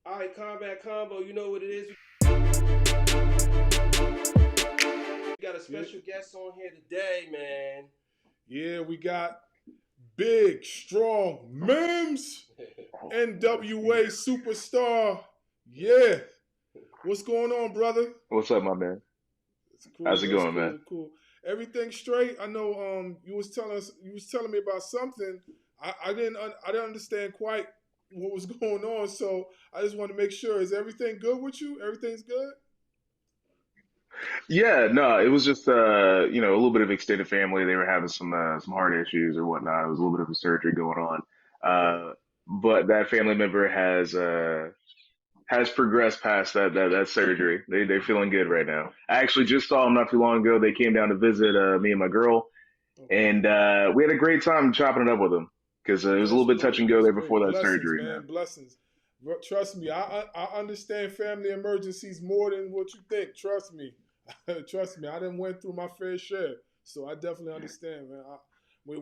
All right, combat combo. You know what it is. We got a Yeah, special guest on here today, man. yeah, we got big, strong Mims, NWA superstar. Yeah, what's going on, brother? What's up, my man? It's How's cool. it It's going, man? cool. Cool. Everything straight. I know. You was telling me about something. I didn't understand quite what was going on. So I just want to make sure. Is everything good with you? Everything's good. Yeah, no, it was just a little bit of extended family. They were having some heart issues or whatnot. It was a little bit of a surgery going on. Okay. But that family member has progressed past that surgery. They're feeling good right now. I actually just saw them not too long ago. They came down to visit me and my girl, Okay. and we had a great time chopping it up with them because it was a That's little bit touch great. and go That's there before great. that Blessings, surgery, man. man. Blessings. Trust me, I understand family emergencies more than what you think. Trust me. Trust me. I done went through my fair share. So I definitely understand, man.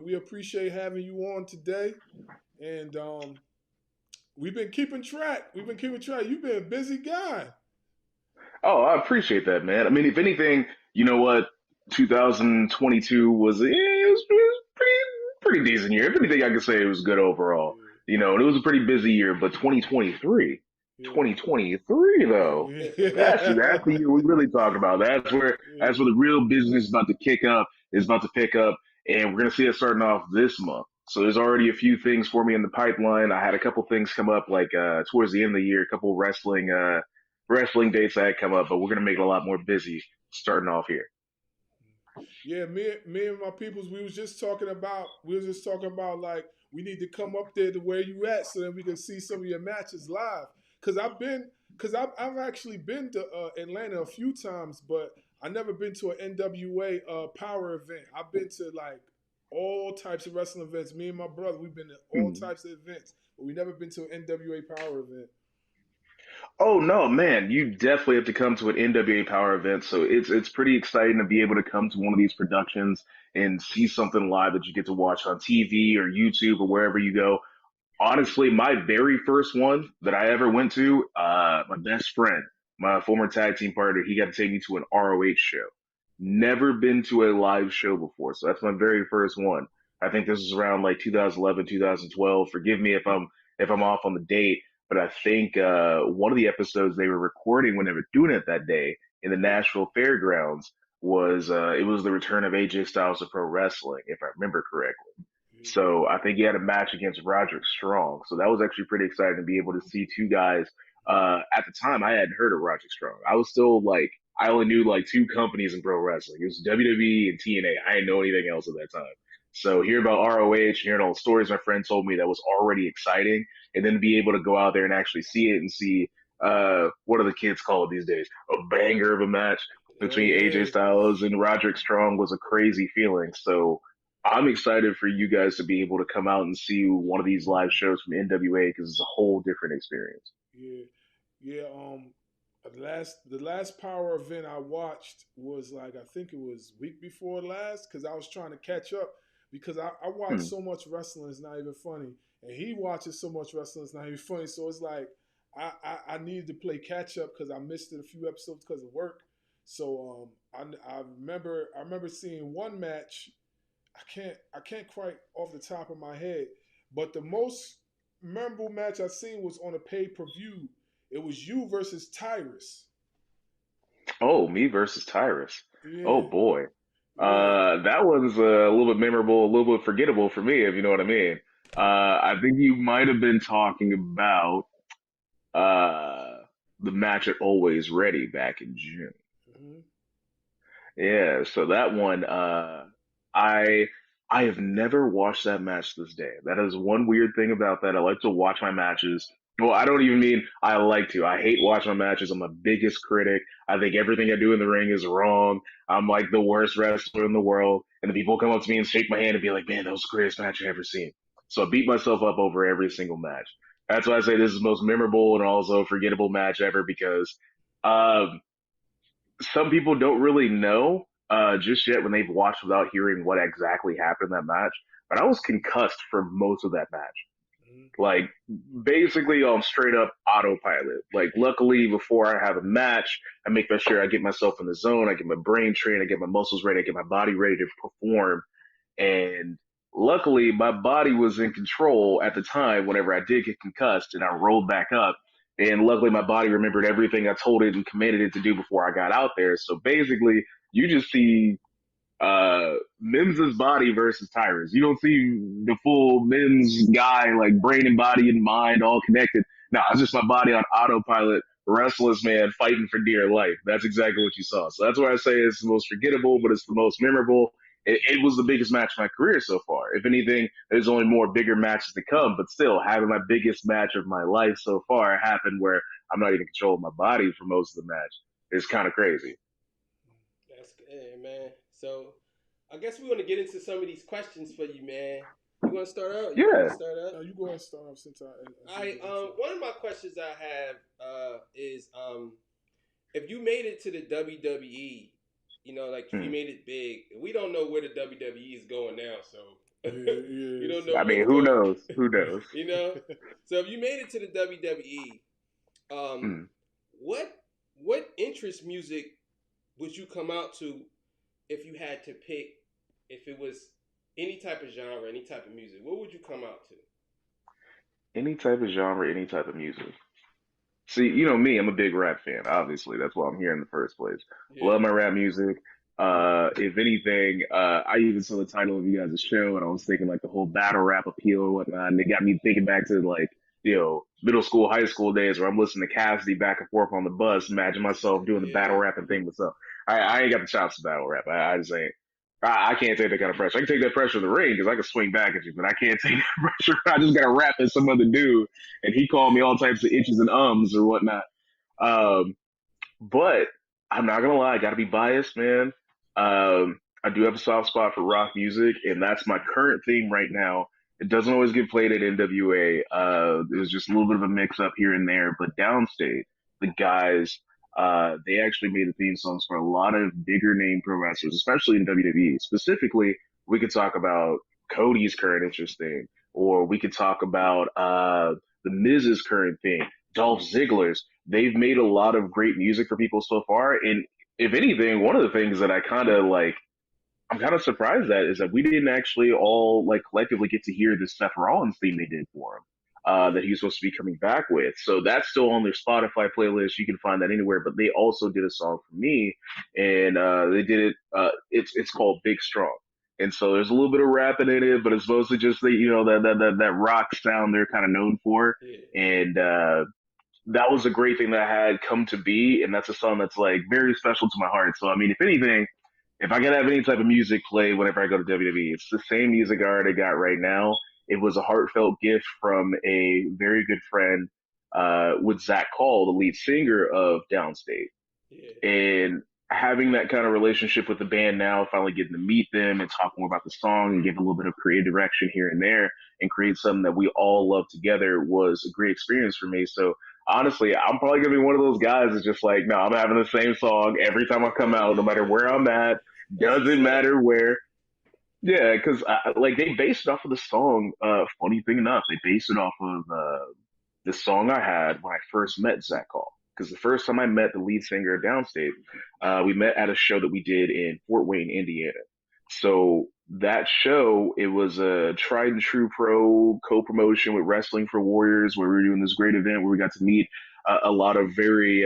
We appreciate having you on today. And we've been keeping track. We've been keeping track. You've been a busy guy. Oh, I appreciate that, man. I mean, if anything, you know what? 2022 was pretty decent year. If anything, I could say it was good overall. Yeah. You know, and it was a pretty busy year. But 2023, Yeah. 2023 though, that's the Yeah. year we really talk about. That's Yeah. where the real business is about to kick up. Is about to pick up, and we're gonna see it starting off this month. So there's already a few things for me in the pipeline. I had a couple things come up like towards the end of the year, a couple wrestling dates that had come up, but we're gonna make it a lot more busy starting off here. Yeah, me and my peoples, we was just talking about like we need to come up there to where you at so that we can see some of your matches live. Cause I've actually been to Atlanta a few times, but I never been to an NWA power event. I've been to like all types of wrestling events. Me and my brother, we've been to all Mhm. types of events, but we never been to an NWA power event. Oh no, man! You definitely have to come to an NWA Power event. So it's pretty exciting to be able to come to one of these productions and see something live that you get to watch on TV or YouTube or wherever you go. Honestly, my very first one that I ever went to, my best friend, my former tag team partner, he got to take me to an ROH show. Never been to a live show before, so that's my very first one. I think this was around like 2011, 2012. Forgive me if I'm off on the date, but I think one of the episodes they were recording when they were doing it that day in the Yeah, Nashville Fairgrounds was it was the return of AJ Styles to pro wrestling, if I remember correctly. yeah, So I think he had a match against Roderick Strong. So that was actually pretty exciting to be able to see two guys. At the time, I hadn't heard of Roderick Strong. I was still like, I only knew like two companies in pro wrestling. It was WWE and TNA. I didn't know anything else at that time. So hearing about ROH, hearing all the stories my friend told me, that was already exciting. And then to be able to go out there and actually see it and see, what do the kids call it these days? A banger of a match oh between AJ yeah, Styles and Roderick Strong was a crazy feeling. So I'm excited for you guys to be able to come out and see one of these live shows from NWA because it's a whole different experience. yeah, yeah. The last power event I watched was like I think it was week before last because I was trying to catch up because I watch Hmm. so much wrestling it's not even funny, and he watches so much wrestling it's not even funny. So it's like I needed to play catch up because I missed it a few episodes because of work. So I remember seeing one match. I can't quite off the top of my head, but the most memorable match I seen was on a pay per view. It was you versus Tyrus. Oh, me versus Tyrus. Oh Yeah, boy. yeah. That was a little bit memorable, a little bit forgettable for me, if you know what I mean. I think you might have been talking about uh, the match at Always Ready back in June. Mhm. Yeah, so that one, I I have never watched that match to this day. That is one weird thing about that. I like to watch my matches. Well, I don't even mean I like to. I hate watching my matches. I'm my biggest critic. I think everything I do in the ring is wrong. I'm like the worst wrestler in the world. And the people come up to me and shake my hand and be like, "Man, that was the greatest match I've ever seen." So I beat myself up over every single match. That's why I say this is the most memorable and also forgettable match ever because um, some people don't really know just yet when they've watched without hearing what exactly happened in that match. But I was concussed for most of that match. Like basically on straight up autopilot. Like luckily before I have a match, I make sure I get myself in the zone, I get my brain trained, I get my muscles ready, I get my body ready to perform. And luckily my body was in control at the time whenever I did get concussed and I rolled back up. And luckily my body remembered everything I told it and commanded it to do before I got out there. So basically you just see Mims's body versus Tyrus. You don't see the full Mims guy, like brain and body and mind all connected. No, it's just my body on autopilot, restless man fighting for dear life. That's exactly what you saw. So that's why I say it's the most forgettable, but it's the most memorable. It was the biggest match of my career so far. If anything, there's only more bigger matches to come, but still having my biggest match of my life so far happened where I'm not even controlling my body for most of the match. It's kind of crazy. That's good, man. So I guess we want to get into some of these questions for you, man. You want to start out? You want Yeah. me to start out? No, you go ahead and start off since One of my questions I have is if you made it to the WWE, you know, like if you made it big, we don't know where the WWE is going now, so you don't know I where mean, it's who going. knows? Who knows? You know, so if you made it to the WWE, Mm. what interest music would you come out to if you had to pick? If it was any type of genre, any type of music, what would you come out to? Any type of genre, any type of music. See, you know me, I'm a big rap fan, obviously. That's why I'm here in the first place. Yeah, Love my rap music. If anything, I even saw the title of you guys' show and I was thinking like the whole battle rap appeal and whatnot. And it got me thinking back to like, middle school, high school days where I'm listening to Cassidy back and forth on the bus. Imagine myself doing the battle yeah, rapping thing myself. I ain't got the chops to battle rap. I just ain't. I can't take that kind of pressure. I can take that pressure in the ring because I can swing back at you, but I can't take that pressure. I just got to rap at some other dude, and he called me all types of itches and ums or whatnot. Um, but I'm not gonna lie, I gotta be biased, man. I do have a soft spot for rock music, and that's my current theme right now. It doesn't always get played at NWA. There's just a little bit of a mix up here and there, but downstate, the guys, they actually made the theme songs for a lot of bigger name pro wrestlers, especially in WWE. Specifically, we could talk about Cody's current interesting, or we could talk about the Miz's current theme, Dolph Ziggler's. They've made a lot of great music for people so far. And if anything, one of the things that I'm kind of surprised at is that we didn't actually all like collectively get to hear the Seth Rollins theme they did for him, yeah, that he was supposed to be coming back with. So that's still on their Spotify playlist. You can find that anywhere, but they also did a song for me and, they did it, it's called Big Strong. And so there's a little bit of rapping in it, but it's mostly just that rock sound they're kind of known for. yeah. And, that was a great thing that had come to be, and that's a song that's like very special to my heart. So I mean, if anything, if I could have any type of music play whenever I go to WWE, it's the same music I already got right now. It was a heartfelt gift from a very good friend, with Zach Call, the lead singer of Downstate, Yeah. and having that kind of relationship with the band now, finally getting to meet them and talk more about the song and give a little bit of creative direction here and there and create something that we all love together was a great experience for me. So honestly, I'm probably gonna be one of those guys that's just like, no, I'm having the same song every time I come out, no matter where I'm at, That's what's doesn't up. matter where. Yeah, because like they based it off of the song. Funny thing enough, they based it off of the song I had when I first met Zach Call. Because the first time I met the lead singer of Downstate, we met at a show that we did in Fort Wayne, Indiana. So that show, it was a tried and true pro co-promotion with Wrestling for Warriors, where we were doing this great event where we got to meet a lot of very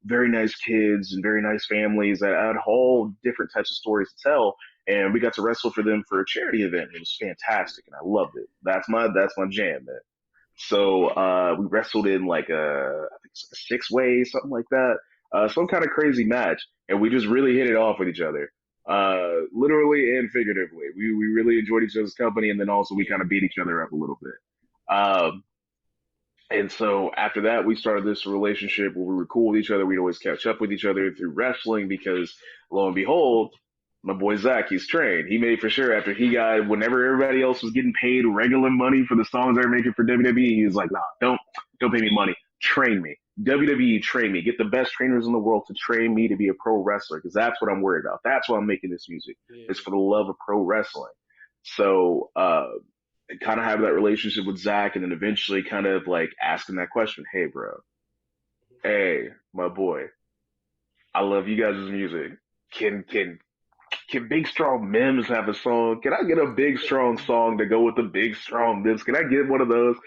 nice kids and very nice families that had all different types of stories to tell. And we got to wrestle for them for a charity event. It was fantastic, and I loved it. That's my jam, man. So we wrestled in like I think it's like a six way, something like that, some kind of crazy match, and we just really hit it off with each other, literally and figuratively. We really enjoyed each other's company, and then also we Yeah. kind of beat each other up a little bit. And so after that, we started this relationship where we were cool with each other. We'd always catch up with each other through wrestling because lo and behold, my boy Zach, he's trained. He made for sure after he got, whenever everybody else was getting paid regular money for the songs they were making for WWE, he was like, nah, don't pay me money. Train me. WWE, train me. Get the best trainers in the world to train me to be a pro wrestler because that's what I'm worried about. That's why I'm making this music. Yeah. It's for the love of pro wrestling. So, kind of have that relationship with Zach, and then eventually kind of like asking that question, hey, bro, hey, my boy, I love you guys' music. Can Big Strong Mims have a song? Can I get a Big Strong song to go with the Big Strong Mims? Can I get one of those?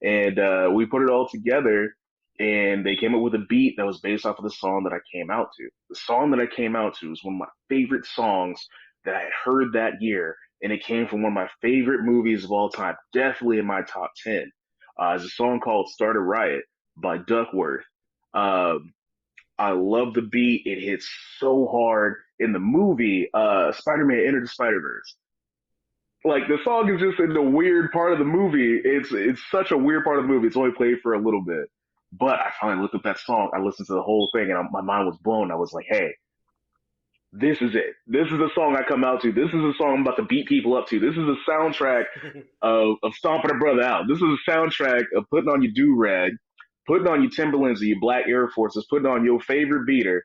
And we put it all together, and they came up with a beat that was based off of the song that I came out to. The song that I came out to is one of my favorite songs that I heard that year, and it came from one of my favorite movies of all time, definitely in my top 10. It's a song called Start a Riot by Duckworth. Um, I love the beat. It hits so hard in the movie, Spider-Man Enter the Spider-Verse. Like the song is just in the weird part of the movie. It's such a weird part of the movie. It's only played for a little bit. But I finally looked up that song. I listened to the whole thing and my mind was blown. I was like, hey, this is it. This is the song I come out to. This is the song I'm about to beat people up to. This is the soundtrack of stomping a brother out. This is the soundtrack of putting on your do-rag, putting on your Timberlands or your black Air Forces, putting on your favorite beater,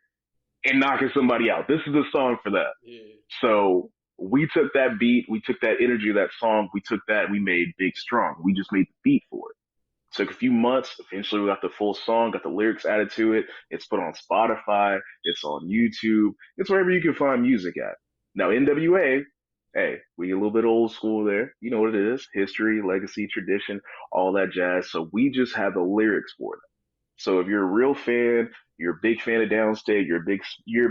and knocking somebody out. This is the song for that. Yeah. So we took that beat, we took that energy of that song, we took that, we made Big Strong. We just made the beat for it. Took a few months. Eventually, we got the full song, got the lyrics added to it. It's put on Spotify. It's on YouTube. It's wherever you can find music at. Now, NWA, hey, we a little bit old school there. You know what it is: history, legacy, tradition, all that jazz. So we just have the lyrics for them. So if you're a real fan, you're a big fan of Downstate, you're a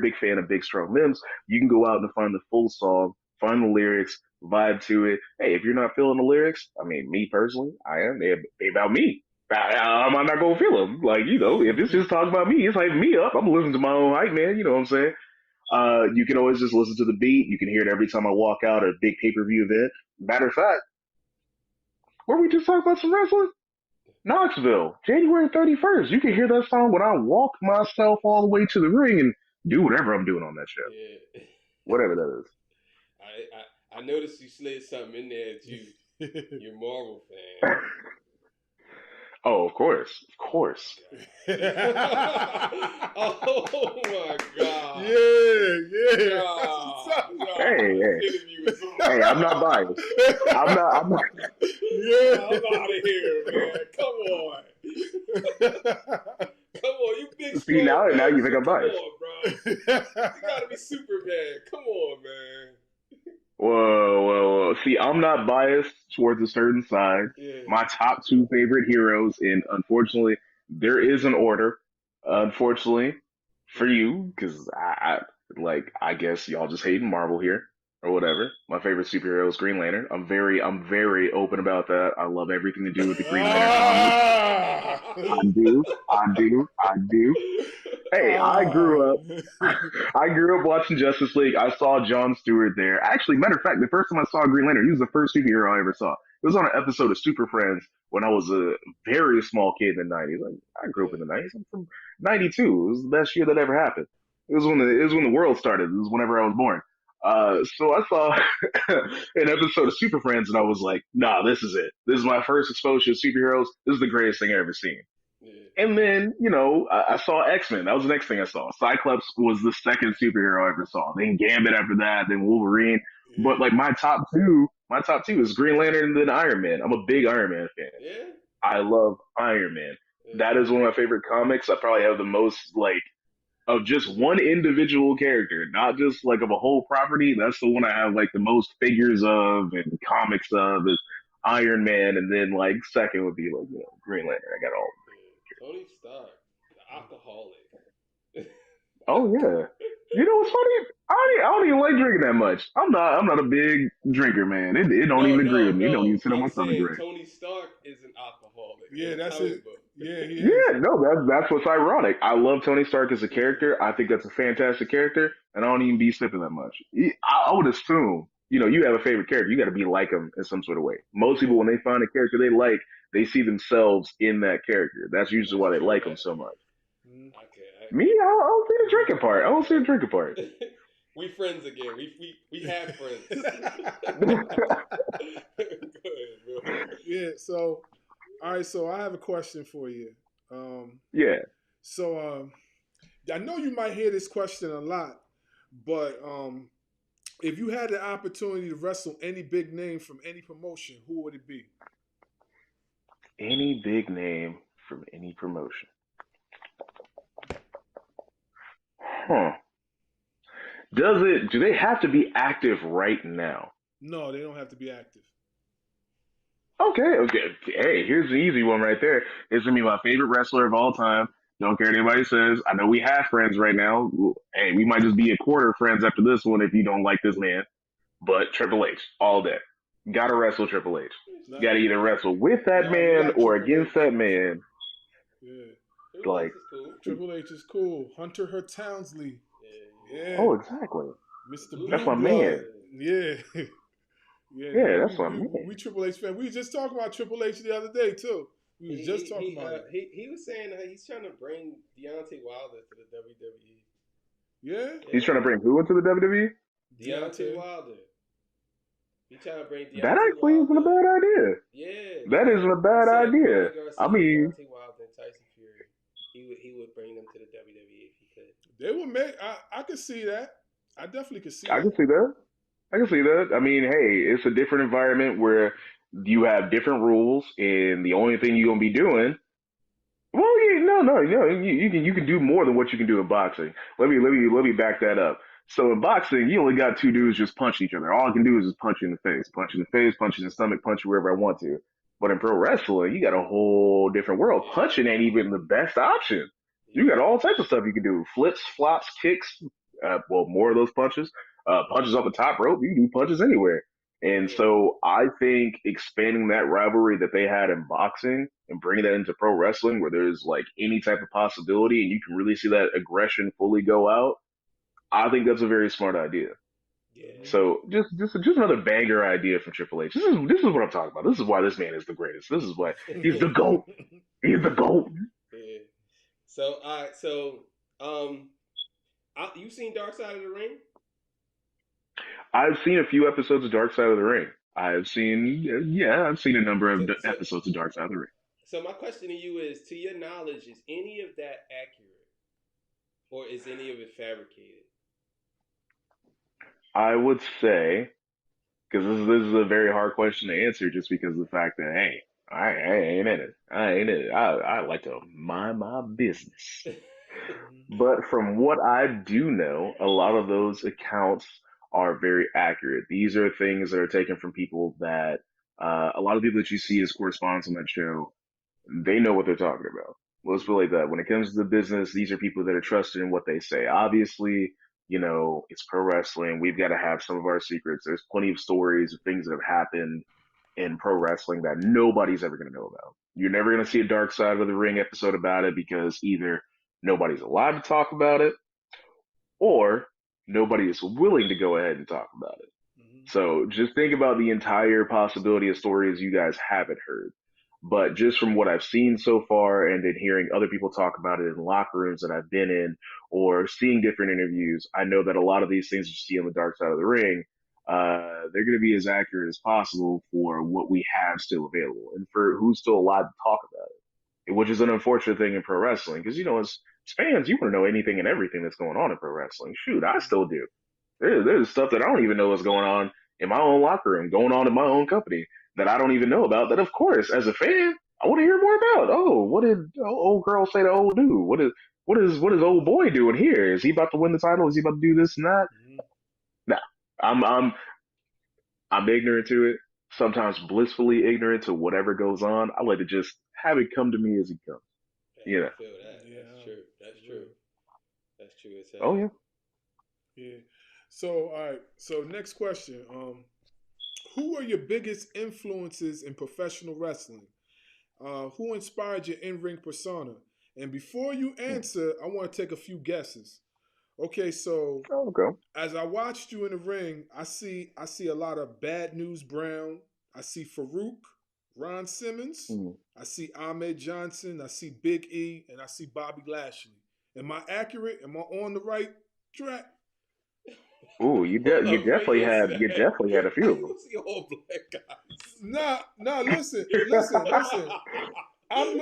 big fan of Big Strong Mims, you can go out and find the full song, find the lyrics, vibe to it. Hey, if you're not feeling the lyrics, I mean, me personally, I am. They about me. I'm not gonna feel them. Like, if it's just talking about me, it's hyping me up. I'm listening to my own hype, man. You know what I'm saying? You can always just listen to the beat. You can hear it every time I walk out at a big pay-per-view event. Matter of fact, were we just talking about some wrestling? Knoxville, January 31st. You can hear that song when I walk myself all the way to the ring and do whatever I'm doing on that show. Yeah. Whatever that is. I noticed you slid something in there that you're a Marvel fan. Oh, of course. Oh my God. Yeah. Hey. Hey, I'm not biased. I'm not. Yeah. I'm out of here, man. Come on. Come on, you big See, now you think I'm biased. Come on, bro. You gotta be Superman. Come on, man. Whoa. See, I'm not biased towards a certain side. Yeah. My top two favorite heroes, and unfortunately, there is an order. Unfortunately, for you, because I guess y'all just hating Marvel here or whatever. My favorite superhero is Green Lantern. I'm very open about that. I love everything to do with the Green Lantern comics. I do. Hey, I grew up watching Justice League. I saw Jon Stewart there. Actually, matter of fact, the first time I saw Green Lantern, he was the first superhero I ever saw. It was on an episode of Super Friends when I was a very small kid in the 90s. Like, I grew up in the 90s. I'm from 92. It was the best year that ever happened. It was when the world started. It was whenever I was born. So I saw an episode of Super Friends and I was like, nah, this is it. This is my first exposure to superheroes. This is the greatest thing I've ever seen. And then, I saw X-Men. That was the next thing I saw. Cyclops was the second superhero I ever saw. Then Gambit after that, then Wolverine. But like my top two is Green Lantern and then Iron Man. I'm a big Iron Man fan. Yeah. I love Iron Man. Yeah. That is one of my favorite comics. I probably have the most of just one individual character, not just like of a whole property. That's the one I have like the most figures of and comics of is Iron Man, and then like second would be like Green Lantern. I got all. Tony Stark, the alcoholic. Oh yeah. You know what's funny? I don't even like drinking that much. I'm not a big drinker, man. It don't even agree with me. It don't even sit on my stomach right. Tony Stark is an alcoholic. Yeah, that's it. Yeah, he is. Yeah, no, that's what's ironic. I love Tony Stark as a character. I think that's a fantastic character, and I don't even be sipping that much. I would assume, you have a favorite character, you got to be like him in some sort of way. Most people, when they find a character they like, they see themselves in that character. That's usually why they like him so much. Okay. Me, I don't see the drinking part. I don't see the drinking part. We friends again. We have friends. Go ahead, bro. Yeah. So, all right. So I have a question for you. Yeah. So I know you might hear this question a lot, but If you had the opportunity to wrestle any big name from any promotion, who would it be? Any big name from any promotion. Huh. Do they have to be active right now? No, they don't have to be active. Okay. Hey, here's the easy one right there. It's gonna be my favorite wrestler of all time. Don't care what anybody says. I know we have friends right now. Hey, we might just be a quarter friends after this one if you don't like this man. But Triple H, all day. Gotta wrestle Triple H. Nah, Gotta either wrestle with that nah, we man like or Triple against H. that man. Yeah. Triple H Like, is cool. Triple H is cool. Hunter Hurt Townsley. Yeah. oh, exactly. Mr. That's Blue my Blood. man. Yeah. Yeah, Yeah, man. that's my man. We Triple H fans. We was just talking about Triple H the other day too. We was just talking about it. He was saying he's trying to bring Deontay Wilder to the WWE. Yeah? He's trying to bring who into the WWE? Deontay Wilder. He's trying to bring Deontay That actually Wilder. isn't a bad idea. Yeah. That isn't a bad idea. I mean, Deontay Wilder and Tyson Fury. He would bring them to the WWE if he could. They would make. I could see that. I definitely could see I that. can see that. I can see that. I mean, hey, it's a different environment where you have different rules, and the only thing you're gonna be doing. Well, yeah, no. You can do more than what you can do in boxing. Let me back that up. So in boxing, you only got two dudes just punching each other. All I can do is just punch you in the face, punch you in the face, punch you in the stomach, punch you wherever I want to. But in pro wrestling, you got a whole different world. Punching ain't even the best option. You got all types of stuff you can do: flips, flops, kicks. More of those punches. Punches off the top rope. You can do punches anywhere. And so I think expanding that rivalry that they had in boxing and bringing that into pro wrestling, where there's like any type of possibility, and you can really see that aggression fully go out. I think that's a very smart idea. Yeah. So just another banger idea from Triple H. This is what I'm talking about. This is why this man is the greatest. This is why he's the GOAT. He's the GOAT. Yeah. So all right. So you seen Dark Side of the Ring? I've seen a few episodes of Dark Side of the Ring. I've seen a number of episodes of Dark Side of the Ring. So my question to you is, to your knowledge, is any of that accurate, or is any of it fabricated? I would say, because this is a very hard question to answer, just because of the fact that hey, I ain't in it. I like to mind my business. But from what I do know, a lot of those accounts are very accurate. These are things that are taken from people that a lot of people that you see as correspondents on that show, they know what they're talking about. Let's put it like that. When it comes to the business, these are people that are trusted in what they say. Obviously, it's pro wrestling. We've got to have some of our secrets. There's plenty of stories of things that have happened in pro wrestling that nobody's ever going to know about. You're never going to see a Dark Side of the Ring episode about it because either nobody's allowed to talk about it or nobody is willing to go ahead and talk about it. So just think about the entire possibility of stories you guys haven't heard. But just from what I've seen so far and then hearing other people talk about it in locker rooms that I've been in or seeing different interviews, I know that a lot of these things you see on the Dark Side of the Ring, they're going to be as accurate as possible for what we have still available and for who's still allowed to talk about it, which is an unfortunate thing in pro wrestling because, as fans, you want to know anything and everything that's going on in pro wrestling. Shoot, I still do. There's stuff that I don't even know what's going on in my own locker room, going on in my own company that I don't even know about. That, of course, as a fan, I want to hear more about. Oh, what did old girl say to old dude? What is old boy doing here? Is he about to win the title? Is he about to do this and that? Nah, I'm ignorant to it. Sometimes blissfully ignorant to whatever goes on. I like to just have it come to me as it comes. I feel that. Yeah. That's true. That's true as hell. Oh yeah. Yeah. So all right. So next question. Who are your biggest influences in professional wrestling? Who inspired your in-ring persona? And before you answer, I want to take a few guesses. Okay, so as I watched you in the ring, I see a lot of Bad News Brown. I see Farouk, Ron Simmons. I see Ahmed Johnson. I see Big E, and I see Bobby Lashley. Am I accurate? Am I on the right track? Ooh, you definitely had a few of them. See all black guys. Nah, listen. I'm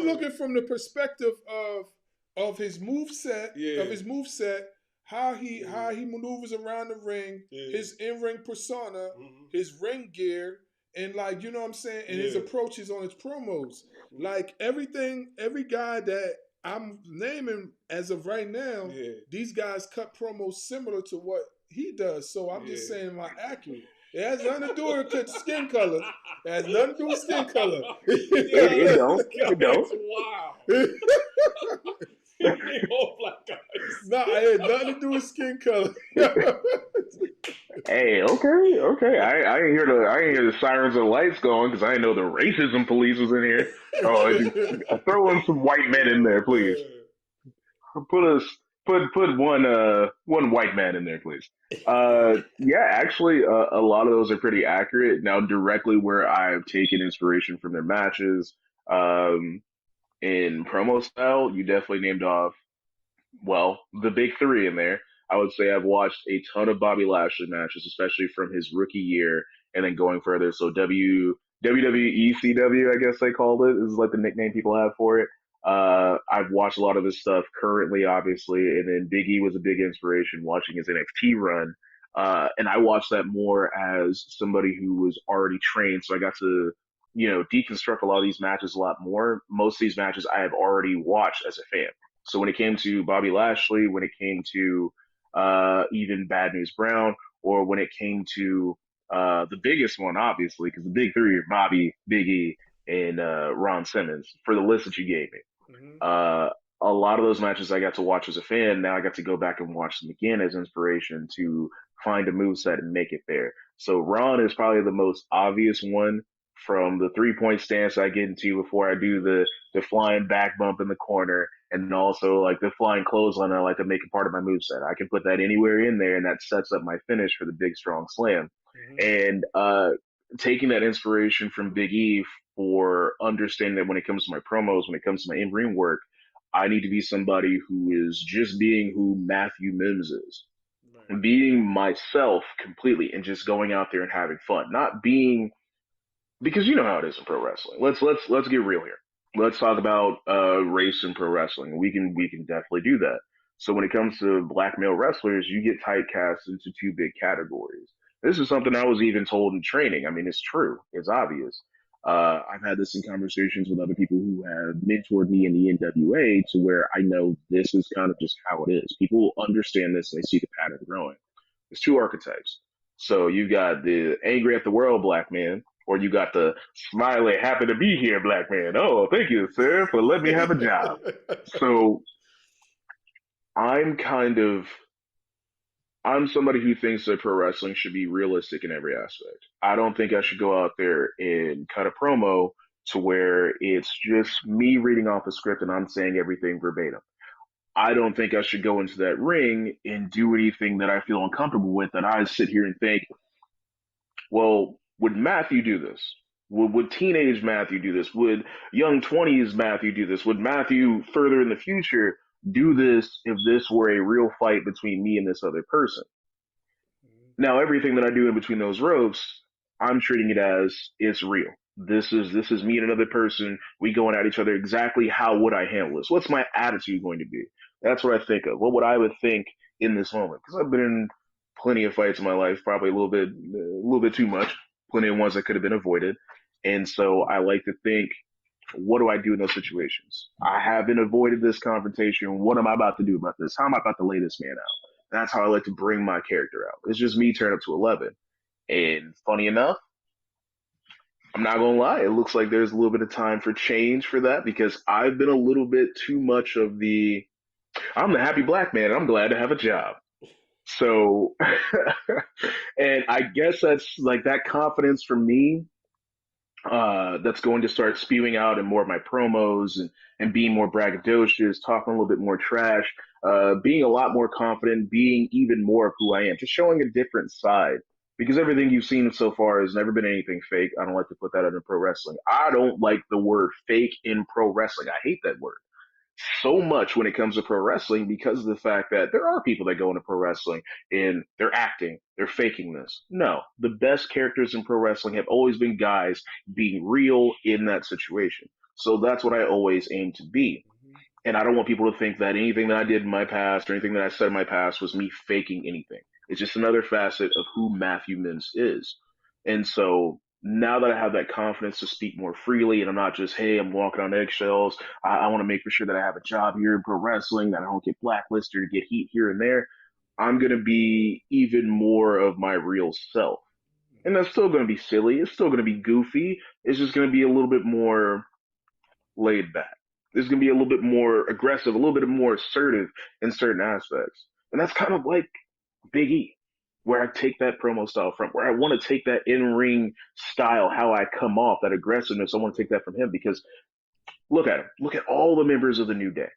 looking from the perspective of his moveset, how he maneuvers around the ring, his in-ring persona, his ring gear, and like, you know what I'm saying, and his approaches on his promos. Like everything, every guy that I'm naming as of right now, these guys cut promos similar to what he does. So I'm just saying, am I accurate? It has nothing to do with skin color. It has nothing to do with skin color. It don't. It don't. Wow. All black guys. Nah, it had nothing to do with skin color. Hey, okay. I ain't hear the sirens and lights going because I didn't know the racism police was in here. Oh, throw in some white men in there, please. Put one white man in there, please. Yeah, actually, a lot of those are pretty accurate. Now, directly where I've taken inspiration from their matches, in promo style, you definitely named off, well, the big three in there. I would say I've watched a ton of Bobby Lashley matches, especially from his rookie year and then going further. So WWE CW, I guess they called it, is like the nickname people have for it. I've watched a lot of his stuff currently, obviously, and then Big E was a big inspiration watching his NXT run. And I watched that more as somebody who was already trained, so I got to, deconstruct a lot of these matches a lot more. Most of these matches I have already watched as a fan. So when it came to Bobby Lashley, when it came to even Bad News Brown, or when it came to the biggest one, obviously, because the big three are Bobby, Big E, and Ron Simmons, for the list that you gave me. A lot of those matches I got to watch as a fan. Now I got to go back and watch them again as inspiration to find a moveset and make it there. So Ron is probably the most obvious one from the 3-point stance I get into before I do the flying back bump in the corner, and also like the flying clothesline I like to make a part of my moveset. I can put that anywhere in there, and that sets up my finish for the big strong slam. And taking that inspiration from Big E for understanding that when it comes to my promos, when it comes to my in-ring work, I need to be somebody who is just being who Matthew Mims is. And being myself completely and just going out there and having fun. Not being, because you know how it is in pro wrestling. Let's get real here. Let's talk about race in pro wrestling. We can definitely do that. So when it comes to black male wrestlers, you get typecast into two big categories. This is something I was even told in training. I mean, it's true. It's obvious. I've had this in conversations with other people who have mentored me in the NWA to where I know this is kind of just how it is. People understand this and they see the pattern growing. There's two archetypes. So you've got the angry at the world black man, or you got the smiley, happy to be here black man. Oh, thank you, sir, for letting me have a job. So I'm somebody who thinks that pro wrestling should be realistic in every aspect. I don't think I should go out there and cut a promo to where it's just me reading off a script and I'm saying everything verbatim. I don't think I should go into that ring and do anything that I feel uncomfortable with, that I sit here and think, well, would Matthew do this? Would teenage Matthew do this? Would young 20s Matthew do this? Would Matthew further in the future do this if this were a real fight between me and this other person? Now, everything that I do in between those ropes, I'm treating it as it's real. This is me and another person. We going at each other. Exactly how would I handle this? What's my attitude going to be? That's what I think of. What would I would think in this moment? Because I've been in plenty of fights in my life, probably a little bit too much. Plenty of ones that could have been avoided. And so I like to think, what do I do in those situations? I haven't avoided this confrontation. What am I about to do about this? How am I about to lay this man out? That's how I like to bring my character out. It's just me turn up to 11. And funny enough, I'm not going to lie, it looks like there's a little bit of time for change for that, because I've been a little bit too much of I'm the happy black man and I'm glad to have a job. So, and I guess that's like that confidence for me, that's going to start spewing out in more of my promos and being more braggadocious, talking a little bit more trash, being a lot more confident, being even more of who I am, just showing a different side. Because everything you've seen so far has never been anything fake. I don't like to put that under pro wrestling. I don't like the word fake in pro wrestling. I hate that word so much when it comes to pro wrestling, because of the fact that there are people that go into pro wrestling and they're acting, they're faking this. No, the best characters in pro wrestling have always been guys being real in that situation. So that's what I always aim to be. And I don't want people to think that anything that I did in my past or anything that I said in my past was me faking anything. It's just another facet of who Matthew Mims is. And so now that I have that confidence to speak more freely and I'm not just, hey, I'm walking on eggshells, I want to make for sure that I have a job here in pro wrestling, that I don't get blacklisted or get heat here and there, I'm going to be even more of my real self. And that's still going to be silly. It's still going to be goofy. It's just going to be a little bit more laid back. It's going to be a little bit more aggressive, a little bit more assertive in certain aspects. And that's kind of like Big E, where I take that promo style from, where I want to take that in ring style, how I come off, that aggressiveness. I want to take that from him because look at him. Look at all the members of the New Day.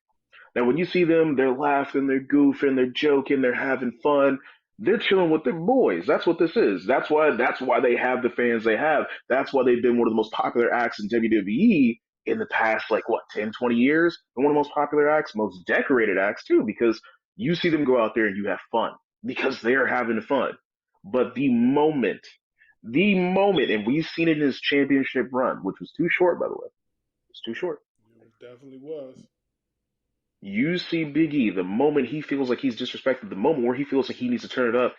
Now, when you see them, they're laughing, they're goofing, they're joking, they're having fun. They're chilling with their boys. That's what this is. That's why they have the fans they have. That's why they've been one of the most popular acts in WWE in the past, like, what, 10, 20 years? And one of the most popular acts, most decorated acts, too, because you see them go out there and you have fun because they're having fun. But the moment, and we've seen it in his championship run, which was too short, by the way. It's too short. It definitely was. You see Big E, the moment he feels like he's disrespected, the moment where he feels like he needs to turn it up,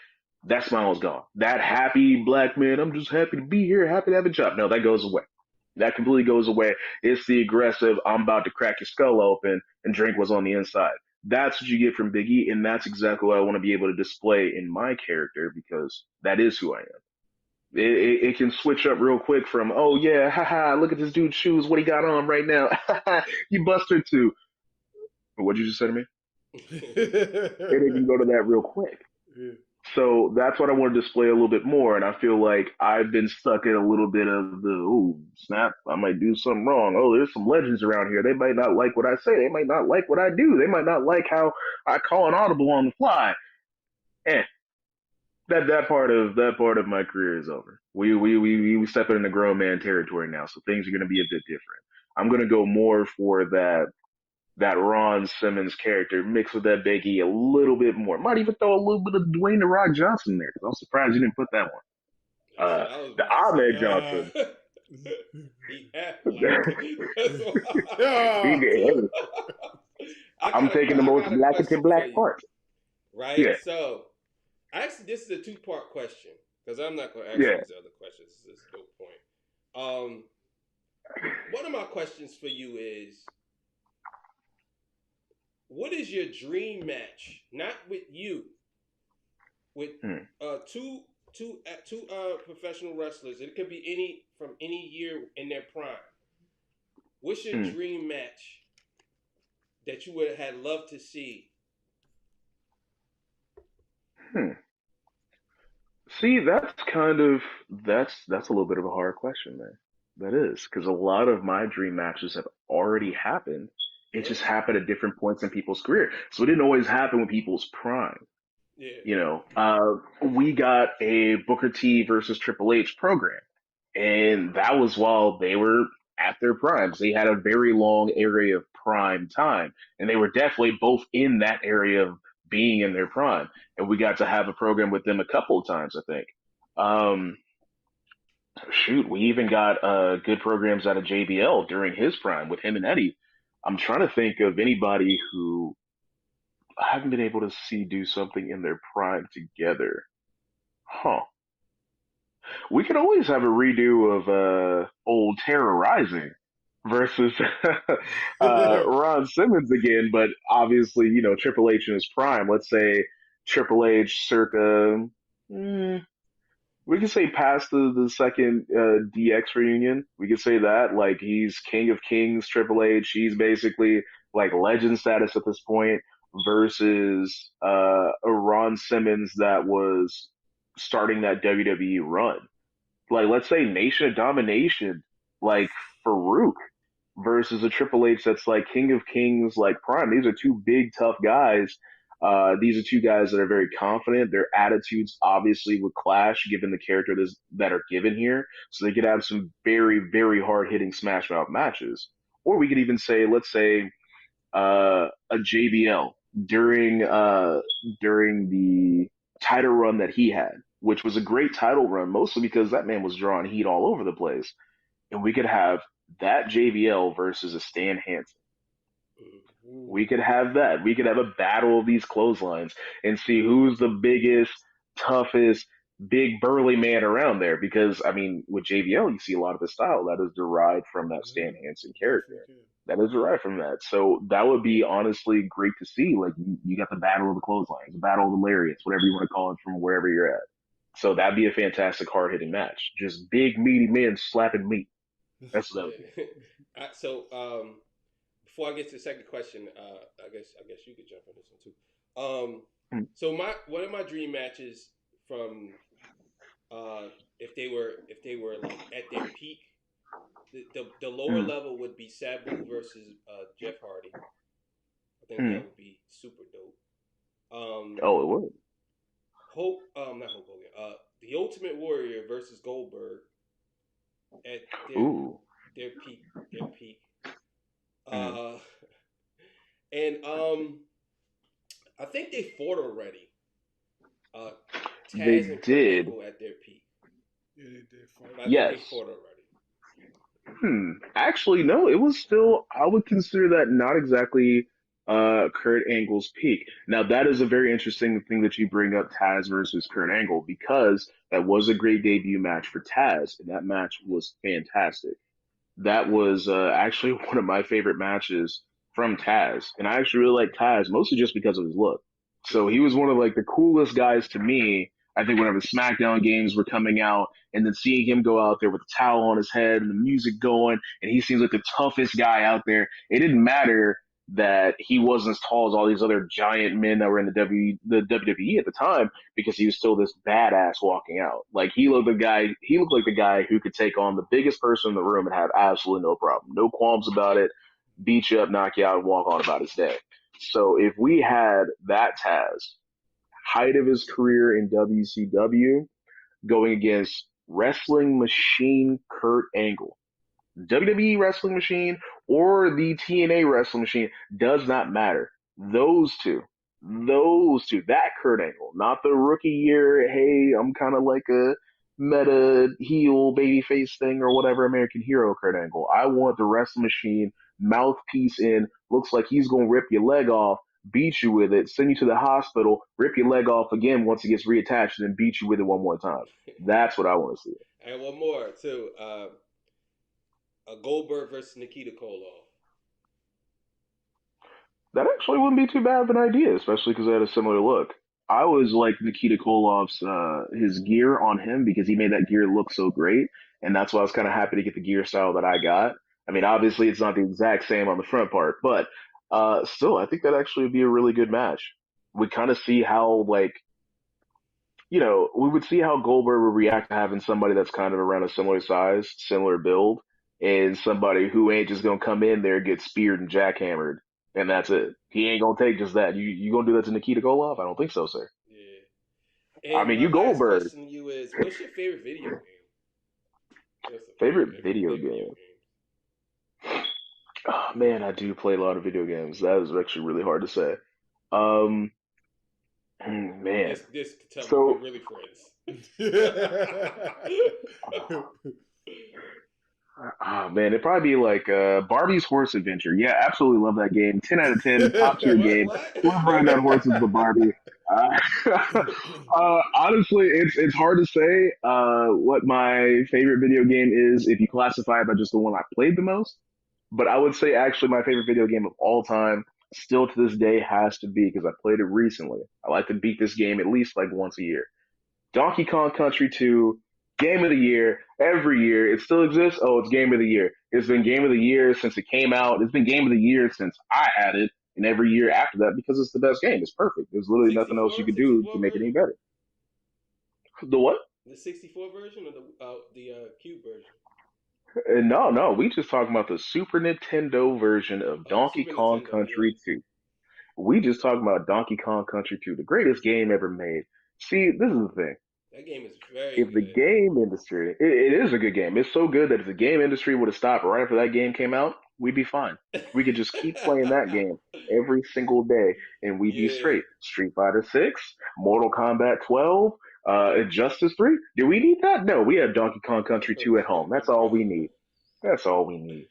that smile is gone. That happy black man, I'm just happy to be here, happy to have a job. No, that goes away. That completely goes away. It's the aggressive, I'm about to crack your skull open and drink what's on the inside. That's what you get from Big E, and that's exactly what I want to be able to display in my character because that is who I am. It can switch up real quick from, oh yeah, haha, look at this dude's shoes, what he got on right now. You busted too. What'd you just say to me? It can go to that real quick. Yeah. So that's what I want to display a little bit more. And I feel like I've been stuck in a little bit of the, ooh, snap, I might do something wrong. Oh, there's some legends around here. They might not like what I say. They might not like what I do. They might not like how I call an audible on the fly. Eh, that part of my career is over. We stepping into grown man territory now. So things are going to be a bit different. I'm going to go more for that Ron Simmons character mixed with that Big E a little bit more. Might even throw a little bit of Dwayne The Rock Johnson there because I'm surprised you didn't put that one. That's what I was The about to Ahmed say. Johnson. He had black. He did. I'm taking the most I got a black question into black for you, part. right? Yeah, So, actually, this is a two-part question because I'm not going to ask yeah. these other questions. This is no point. One of my questions for you is, what is your dream match? Not with you, with two professional wrestlers. It could be any from any year in their prime. What's your dream match that you would have loved to see? See, that's a little bit of a hard question, man. That is because a lot of my dream matches have already happened. It just Really? happened at different points in people's career, so it didn't always happen with people's prime. Yeah. We got a Booker T versus Triple H program, and that was while they were at their primes. They had a very long area of prime time, and they were definitely both in that area of being in their prime. And we got to have a program with them a couple of times, I think. Um, Shoot, we even got good programs out of JBL during his prime with him and Eddie. I'm trying to think of anybody who I haven't been able to see do something in their prime together. Huh. We could always have a redo of old Terror Rising versus Ron Simmons again, but obviously, Triple H in his prime. Let's say Triple H circa, mm, we could say past the second DX reunion. We could say that. Like, he's King of Kings, Triple H. He's basically like legend status at this point versus a Ron Simmons that was starting that WWE run. Like, let's say Nation of Domination, like Farouk versus a Triple H that's like King of Kings, like Prime. These are two big, tough guys. These are two guys that are very confident. Their attitudes obviously would clash given the characters that are given here. So they could have some very, very hard hitting smash mouth matches. Or we could even say, let's say, a JBL during the title run that he had, which was a great title run, mostly because that man was drawing heat all over the place. And we could have that JBL versus a Stan Hansen. Ooh. We could have that. We could have a battle of these clotheslines and see who's the biggest, toughest, big burly man around there. Because I mean, with JBL, you see a lot of the style that is derived from that Mm-hmm. Stan Hansen Definitely character. can. That is derived from that. So that would be honestly great to see. Like you got the battle of the clotheslines, the battle of the lariats, whatever you want to call it, from wherever you're at. So that'd be a fantastic hard hitting match. Just big meaty men slapping meat. That's what that would be. Yeah. Before I get to the second question, I guess you could jump on this one too. So my one of my dream matches from if they were like at their peak, the lower Mm, level would be Sabu versus Jeff Hardy. I think that mm. would be super dope. Um, Oh, it would. Not Hulk Hogan. The Ultimate Warrior versus Goldberg at Ooh. their peak, their peak. Mm. Uh, and I think they fought already. Uh, They Taz and Kurt did. Angle at their peak. Yeah, they did fight. I think they Yes. fought already. Actually, no, it was still, I would consider that not exactly Kurt Angle's peak. Now, that is a very interesting thing that you bring up, Taz versus Kurt Angle, because that was a great debut match for Taz, and that match was fantastic. That was actually one of my favorite matches from Taz, and I actually really like Taz mostly just because of his look. So he was one of like the coolest guys to me. I think whenever the SmackDown games were coming out, and then seeing him go out there with a towel on his head and the music going, and he seems like the toughest guy out there. It didn't matter that he wasn't as tall as all these other giant men that were in the WWE at the time because he was still this badass walking out. Like he looked like the guy who could take on the biggest person in the room and have absolutely no problem, no qualms about it, beat you up, knock you out, and walk on about his day. So if we had that Taz, height of his career in WCW, going against Wrestling Machine Kurt Angle, WWE Wrestling Machine or the TNA Wrestling Machine does not matter. Those two, that Kurt Angle, not the rookie year. Hey, I'm kind of like a meta heel babyface thing or whatever American Hero Kurt Angle. I want the Wrestling Machine mouthpiece in. Looks like he's gonna rip your leg off, beat you with it, send you to the hospital, rip your leg off again once it gets reattached, and then beat you with it one more time. That's what I want to see. And one more too. A Goldberg versus Nikita Koloff. That actually wouldn't be too bad of an idea, especially because they had a similar look. I always liked Nikita Koloff's his gear on him because he made that gear look so great, and that's why I was kind of happy to get the gear style that I got. I mean, Mm-hmm. obviously it's not the exact same on the front part, but still, I think that actually would be a really good match. We kind of see how we would see how Goldberg would react to having somebody that's kind of around a similar size, similar build, and somebody who ain't just gonna come in there, get speared and jackhammered, and that's it. He ain't gonna take just that. You gonna do that to Nikita Koloff? I don't think so, sir. Yeah. I And mean, my you last Goldberg. question to you is, what's your favorite video game? What's the Favorite favorite if you video play video game? games? Oh man, I do play a lot of video games. That is actually really hard to say. Um, man. This could tell me we So, really friends. man, it'd probably be like Barbie's Horse Adventure. Yeah, absolutely love that game. 10 out of 10, top tier game. What? Love riding on horses with Barbie. Uh, honestly, it's hard to say what my favorite video game is if you classify it by just the one I played the most. But I would say actually my favorite video game of all time, still to this day, has to be because I played it recently. I like to beat this game at least like once a year. Donkey Kong Country 2, Game of the Year, every year. It still exists. Oh, it's Game of the Year. It's been Game of the Year since it came out. It's been Game of the Year since I had it, and every year after that because it's the best game. It's perfect. There's literally nothing else you 64, could do 64 to make it any version? better. The what? The 64 version or the Cube version? No, no. We just talking about the Super Nintendo version of Oh, Donkey Super Kong Nintendo. Yeah, Country 2. We just talking about Donkey Kong Country 2, the greatest game ever made. See, this is the thing. that game is very If the good. game industry, it is a good game. It's so good that if the game industry would have stopped right after that game came out, we'd be fine. We could just keep playing that game every single day and we'd be Yeah, straight. Street Fighter 6, Mortal Kombat 12, Injustice 3. Do we need that? No, we have Donkey Kong Country 2 at home. That's all we need. That's all we need.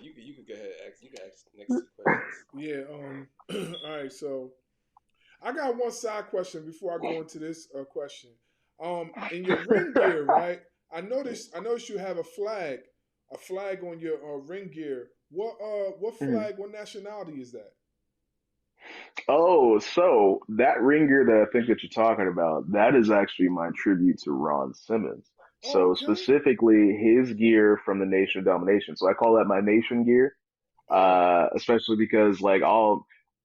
You could go ahead and ask. You can ask next two questions. Yeah. All right. So I got one side question before I go into this question. In your ring gear, right? I noticed you have a flag on your ring gear. What Mhm. flag? What nationality is that? Oh, so that ring gear that I think that you're talking about, that is actually my tribute to Ron Simmons. Oh, So okay. specifically his gear from the Nation of Domination. So I call that my Nation gear. Oh, Especially because like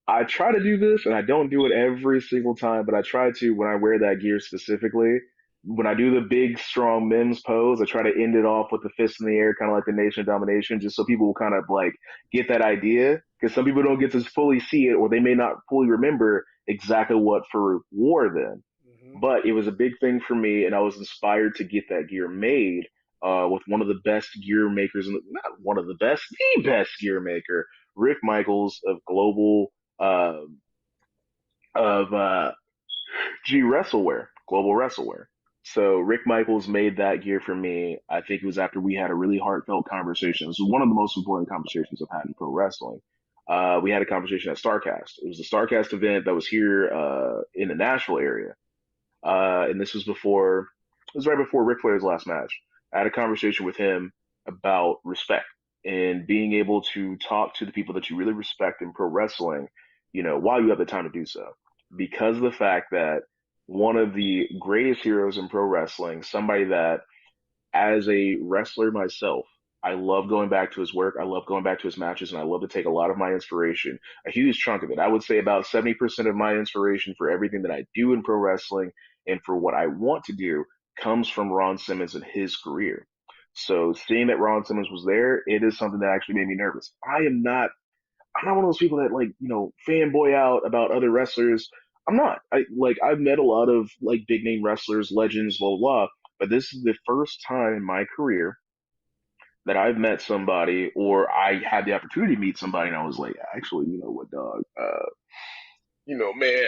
I try to do this and I don't do it every single time, but I try to when I wear that gear specifically. When I do the big, strong Mims pose, I try to end it off with the fist in the air, kind of like the Nation of Domination, just so people will kind of like get that idea. Because some people don't get to fully see it, or they may not fully remember exactly what Farouk wore then. hmm, But it was a big thing for me, and I was inspired to get that gear made with one of the best gear makers, not one of the best, the best gear maker, Rick Michaels of uh, of Global Wrestleware. So Rick Michaels made that gear for me. I think it was after we had a really heartfelt conversation. This was one of the most important conversations I've had in pro wrestling. We had a conversation at Starcast. It was the Starcast event that was here in the Nashville area. And this was before, it was right before Ric Flair's last match. I had a conversation with him about respect and being able to talk to the people that you really respect in pro wrestling, while you have the time to do so. Because of the fact that one of the greatest heroes in pro wrestling, somebody that as a wrestler myself, I love going back to his work. I love going back to his matches, and I love to take a lot of my inspiration, a huge chunk of it. I would say about 70% of my inspiration for everything that I do in pro wrestling and for what I want to do comes from Ron Simmons and his career. So seeing that Ron Simmons was there, it is something that actually made me nervous. I'm not one of those people that like, fanboy out about other wrestlers. I'm not. I've met a lot of like big name wrestlers, legends, blah blah blah. But this is the first time in my career that I've met somebody or I had the opportunity to meet somebody and I was like, actually, you know what, dog? Man,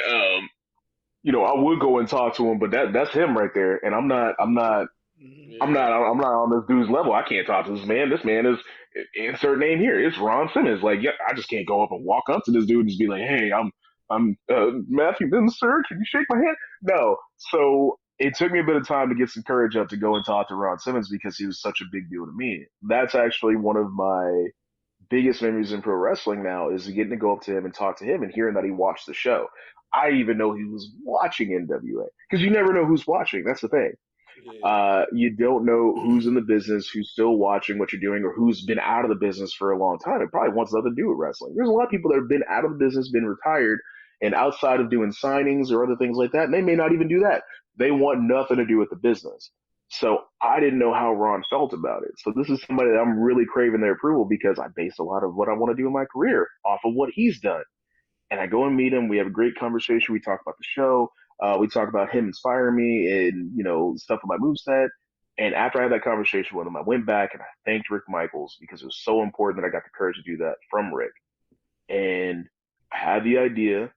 I would go and talk to him, but that's him right there. And hmm, I'm Yeah. not I'm not on this dude's level. I can't talk to this man. This man is insert name here. It's Ron Simmons. Like, yeah, I just can't go up and walk up to this dude and just be like, hey, I'm Matthew Mims, sir. Can you shake my hand? No. So it took me a bit of time to get some courage up to go and talk to Ron Simmons because he was such a big deal to me. That's actually one of my biggest memories in pro wrestling now is getting to go up to him and talk to him and hearing that he watched the show. I even know he was watching NWA because you never know who's watching. That's the thing. Yeah. You don't know who's in the business, who's still watching what you're doing, or who's been out of the business for a long time. It probably wants nothing to do with wrestling. There's a lot of people that have been out of the business, been retired, and outside of doing signings or other things like that, and they may not even do that. They want nothing to do with the business. So I didn't know how Ron felt about it. So this is somebody that I'm really craving their approval because I base a lot of what I want to do in my career off of what he's done. And I go and meet him. We have a great conversation. We talk about the show. We talk about him inspiring me and, stuff with my moveset. And after I had that conversation with him, I went back and I thanked Rick Michaels because it was so important that I got the courage to do that from Rick. And I had the idea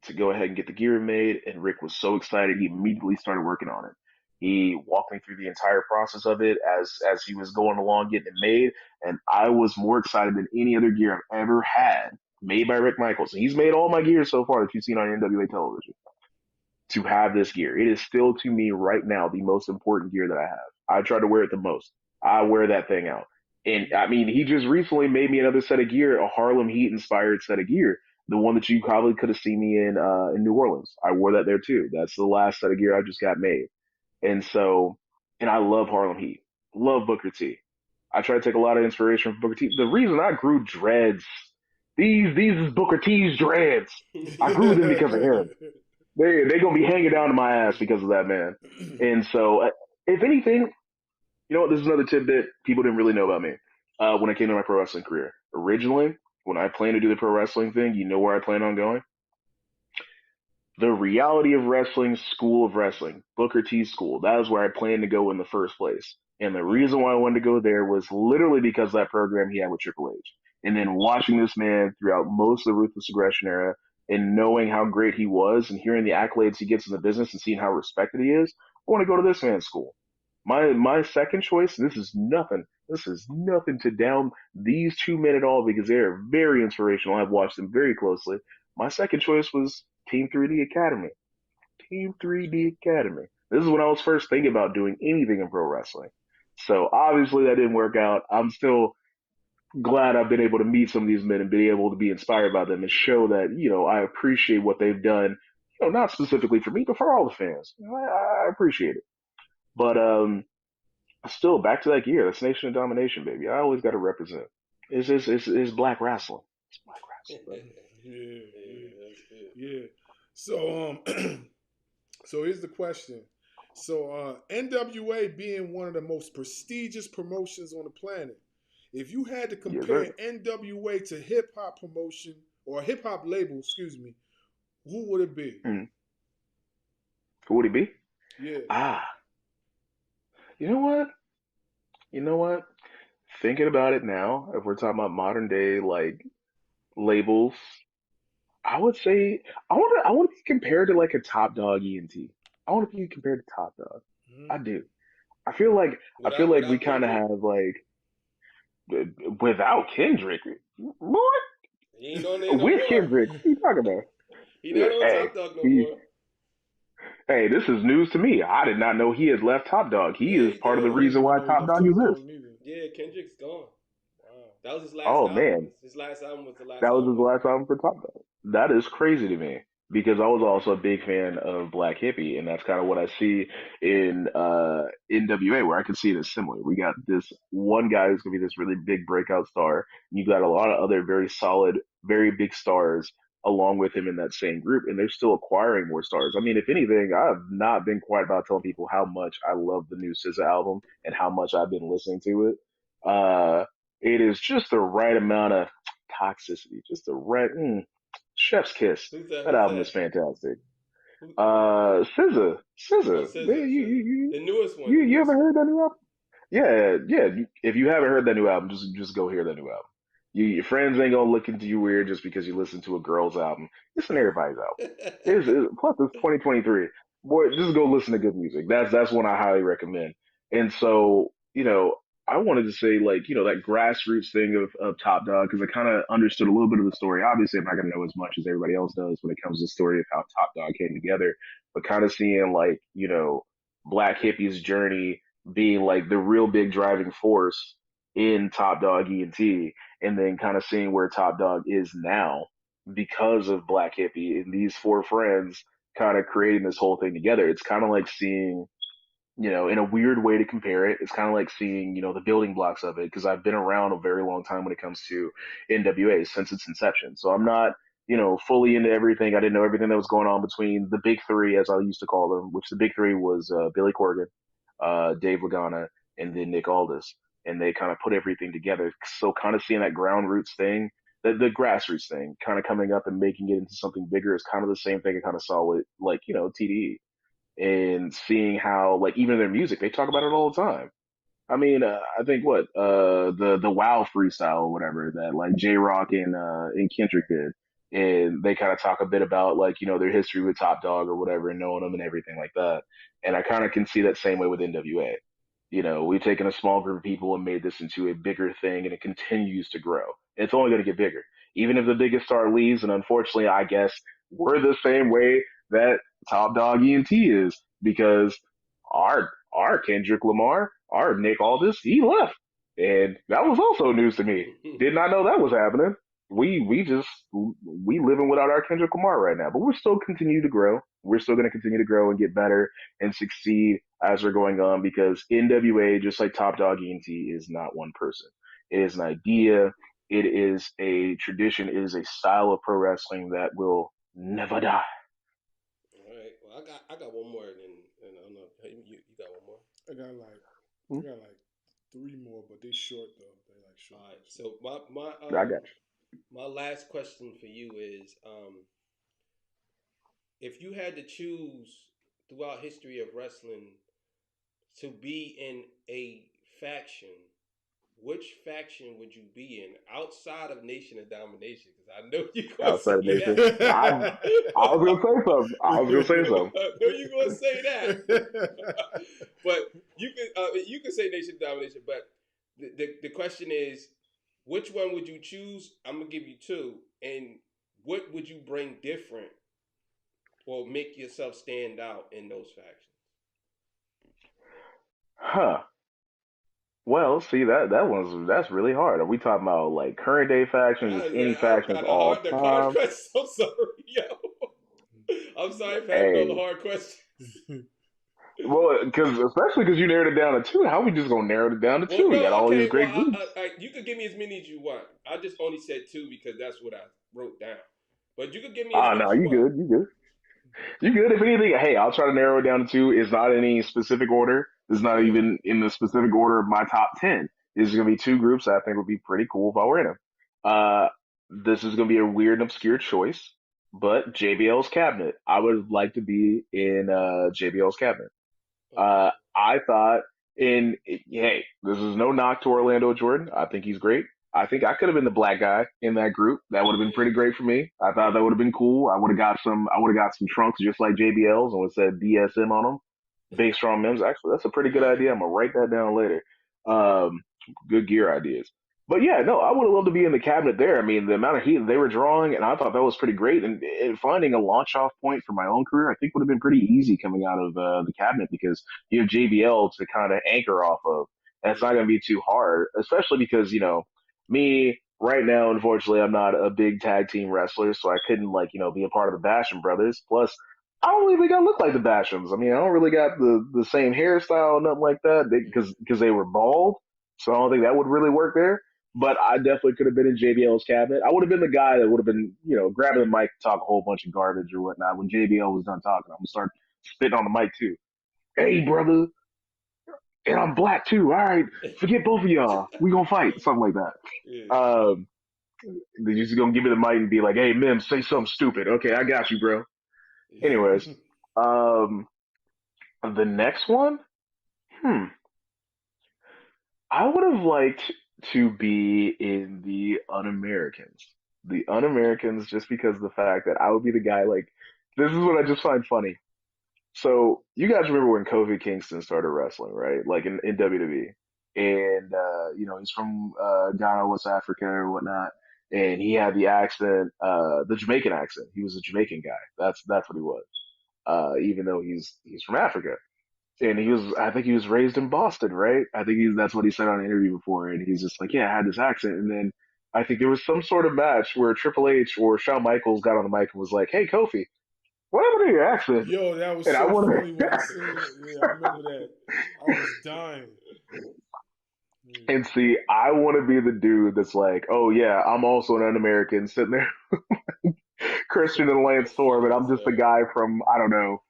to go ahead and get the gear made. And Rick was so excited. He immediately started working on it. He walked me through the entire process of it as he was going along getting it made. And I was more excited than any other gear I've ever had made by Rick Michaels. And he's made all my gear so far that you've seen on NWA television to have this gear. It is still to me right now the most important gear that I have. I try to wear it the most. I wear that thing out. And I mean, he just recently made me another set of gear, a Harlem Heat inspired set of gear. The one that you probably could have seen me in New Orleans. I wore that there too. That's the last set of gear I just got made. And so, and I love Harlem Heat. Love Booker T. I try to take a lot of inspiration from Booker T. The reason I grew dreads, these is Booker T's dreads. I grew them because of him. They gonna be hanging down to my ass because of that man. And so, if anything, you know what? This is another tidbit people didn't really know about me when it came to my pro wrestling career. Originally, when I planned to do the pro wrestling thing, you know where I planned on going? The Reality of Wrestling School of Wrestling, Booker T School. That is where I planned to go in the first place. And the reason why I wanted to go there was literally because of that program he had with Triple H. And then watching this man throughout most of the Ruthless Aggression era and knowing how great he was and hearing the accolades he gets in the business and seeing how respected he is, I want to go to this man's school. My second choice, this is nothing. This is nothing to down these two men at all because they are very inspirational. I've watched them very closely. My second choice was Team 3D Academy. Team 3D Academy. This is when I was first thinking about doing anything in pro wrestling. So obviously that didn't work out. I'm still glad I've been able to meet some of these men and be able to be inspired by them and show that, I appreciate what they've done, not specifically for me, but for all the fans. I appreciate it. But still, back to that gear. That's Nation of Domination, baby. I always got to represent. It's black wrestling. It's black wrestling. Yeah. So so here's the question. So NWA being one of the most prestigious promotions on the planet, if you had to compare NWA to hip hop promotion or hip hop label, excuse me, who would it be? Who would it be? Yeah. You know what? Thinking about it now, if we're talking about modern day like labels, I would say I want to be compared to like a Top Dog ENT. I want to be compared to Top Dog. I do. I feel like we kind of have like without Kendrick. What? He ain't on there no With more. Kendrick, what are you talking about? He not on Top Dog no more. Hey, this is news to me. I did not know he has left Top Dog. He is part of the reason why Top Dog exists. Yeah, Kendrick's gone. Wow. That was his last album. Man. His last album was the last That was album. his last album for Top Dog. That is crazy to me because I was also a big fan of Black Hippie, and that's kind of what I see in NWA, where I can see it as similar. We got this one guy who's going to be this really big breakout star, and you got a lot of other very solid, very big stars along with him in that same group, and they're still acquiring more stars. I mean, if anything, I've not been quiet about telling people how much I love the new SZA album and how much I've been listening to it. It is just the right amount of toxicity, just the right chef's kiss. That album is fantastic. SZA. The newest one. You ever heard that new album? Yeah. If you haven't heard that new album, just go hear that new album. Your friends ain't gonna look into you weird just because you listen to a girl's album. Listen to everybody's album. Plus, it's 2023. Boy, just go listen to good music. That's one I highly recommend. And so, I wanted to say that grassroots thing of Top Dog because I kind of understood a little bit of the story. Obviously, I'm not gonna know as much as everybody else does when it comes to the story of how Top Dog came together, but kind of seeing Black Hippie's journey being like the real big driving force in Top Dog ENT, and then kind of seeing where Top Dog is now because of Black Hippie and these four friends kind of creating this whole thing together. It's kind of like seeing, in a weird way to compare it, it's kind of like seeing, the building blocks of it because I've been around a very long time when it comes to NWA since its inception. So I'm not, fully into everything. I didn't know everything that was going on between the big three, as I used to call them, which the big three was Billy Corgan, Dave Lagana, and then Nick Aldis. And they kind of put everything together. So kind of seeing that ground roots thing, the grassroots thing, kind of coming up and making it into something bigger is kind of the same thing I kind of saw with TDE, and seeing how even their music, they talk about it all the time. I mean, I think the Wow freestyle or whatever that J Rock and Kendrick did, and they kind of talk a bit about their history with Top Dog or whatever and knowing them and everything like that. And I kind of can see that same way with NWA. We've taken a small group of people and made this into a bigger thing, and it continues to grow. It's only going to get bigger. Even if the biggest star leaves, and unfortunately, I guess we're the same way that Top Dog ENT is, because our Kendrick Lamar, our Nick Aldis, he left, and that was also news to me. Did not know that was happening. We living without our Kendrick Lamar right now, but we're still continue to grow. We're still going to continue to grow and get better and succeed as we're going on, because NWA, just like Top Dog ENT, is not one person. It is an idea. It is a tradition. It is a style of pro wrestling that will never die. All right. Well, I got one more, and I don't know. You got one more? I got like three more, but they're short though. They're like short. All right. So I got you. My last question for you is, if you had to choose throughout history of wrestling to be in a faction, which faction would you be in outside of Nation of Domination? Because I know you're going to say Nation. that. I was going to say something. I know you're going to say that. But you can say Nation of Domination. But the question is, which one would you choose? I'm gonna give you two, and what would you bring different or make yourself stand out in those factions? Huh. Well, see that's really hard. Are we talking about like current day factions, just any I factions got all the hard time? questions. I'm sorry, yo. I'm sorry for having all the Hey, hard questions. well, because especially because you narrowed it down to two. How we just gonna narrow it down to Well, two? We got no, all these okay. Well, great groups. you could give me as many as you want. I just only said two because that's what I wrote down. But you could give me as Ah, many no, as you you want. good, you good. You good? If anything, hey, I'll try to narrow it down to two. It's not any specific order. It's not Yeah. even in the specific order of my top 10. This is going to be two groups that I think would be pretty cool if I were in them. This is going to be a weird and obscure choice, but JBL's cabinet. I would like to be in JBL's cabinet. Okay. I thought hey, this is no knock to Orlando Jordan. I think he's great. I think I could have been the black guy in that group. That would have been Yeah. pretty great for me. I thought Yeah. that would have been cool. I would have got some trunks just like JBL's and would have said BSM on them. Based on Mims. Actually, that's a pretty good Yeah. idea. I'm gonna write that down later. Um, good gear ideas. But yeah, no, I would have loved to be in the cabinet there. I mean, the amount of heat they were drawing, and I thought that was pretty great. And finding a launch off point for my own career, I think would have been pretty easy coming out of the cabinet because you have JBL to kind of anchor off of. And it's not Yeah. going to be too hard, especially because, me right now, unfortunately, I'm not a big tag team wrestler, so I couldn't, like, be a part of the Basham Brothers. Plus, I don't really think I look like the Bashams. I mean, I don't really got the same hairstyle, nothing like that, because they were bald. So I don't think that would really work there. But I definitely could have been in JBL's cabinet. I would have been the guy that would have been, grabbing the mic to talk a whole bunch of garbage or whatnot. When JBL was done talking, I'm gonna start spitting on the mic too. Hey, brother, and I'm black too. All right, forget both of y'all. We gonna fight, something like that. Yeah. They're just gonna give me the mic and be like, "Hey, Mims, say something stupid." Okay, I got you, bro. Anyways, um, the next one, hmm, I would have liked to be in the Un-Americans. The Un-Americans, just because of the fact that I would be the guy. Like, this is what I just find funny. So you guys remember when Kofi Kingston started wrestling, right? Like in WWE, and he's from Ghana, West Africa, or whatnot, and he had the accent, the Jamaican accent. He was a Jamaican guy. That's what he was. Even though he's from Africa. And I think he was raised in Boston, right? I think that's what he said on an interview before. And he's just like, yeah, I had this accent. And then I think there was some sort of match where Triple H or Shawn Michaels got on the mic and was like, hey, Kofi, what happened to your accent? Yo, that was And I so want funny when I to, seen it. Yeah, I remember that. I was dying. and see, I want to be the dude that's like, oh yeah, I'm also an un-American sitting there, Christian and Lance That's Storm, funny and as I'm just the hell. guy from, I don't know,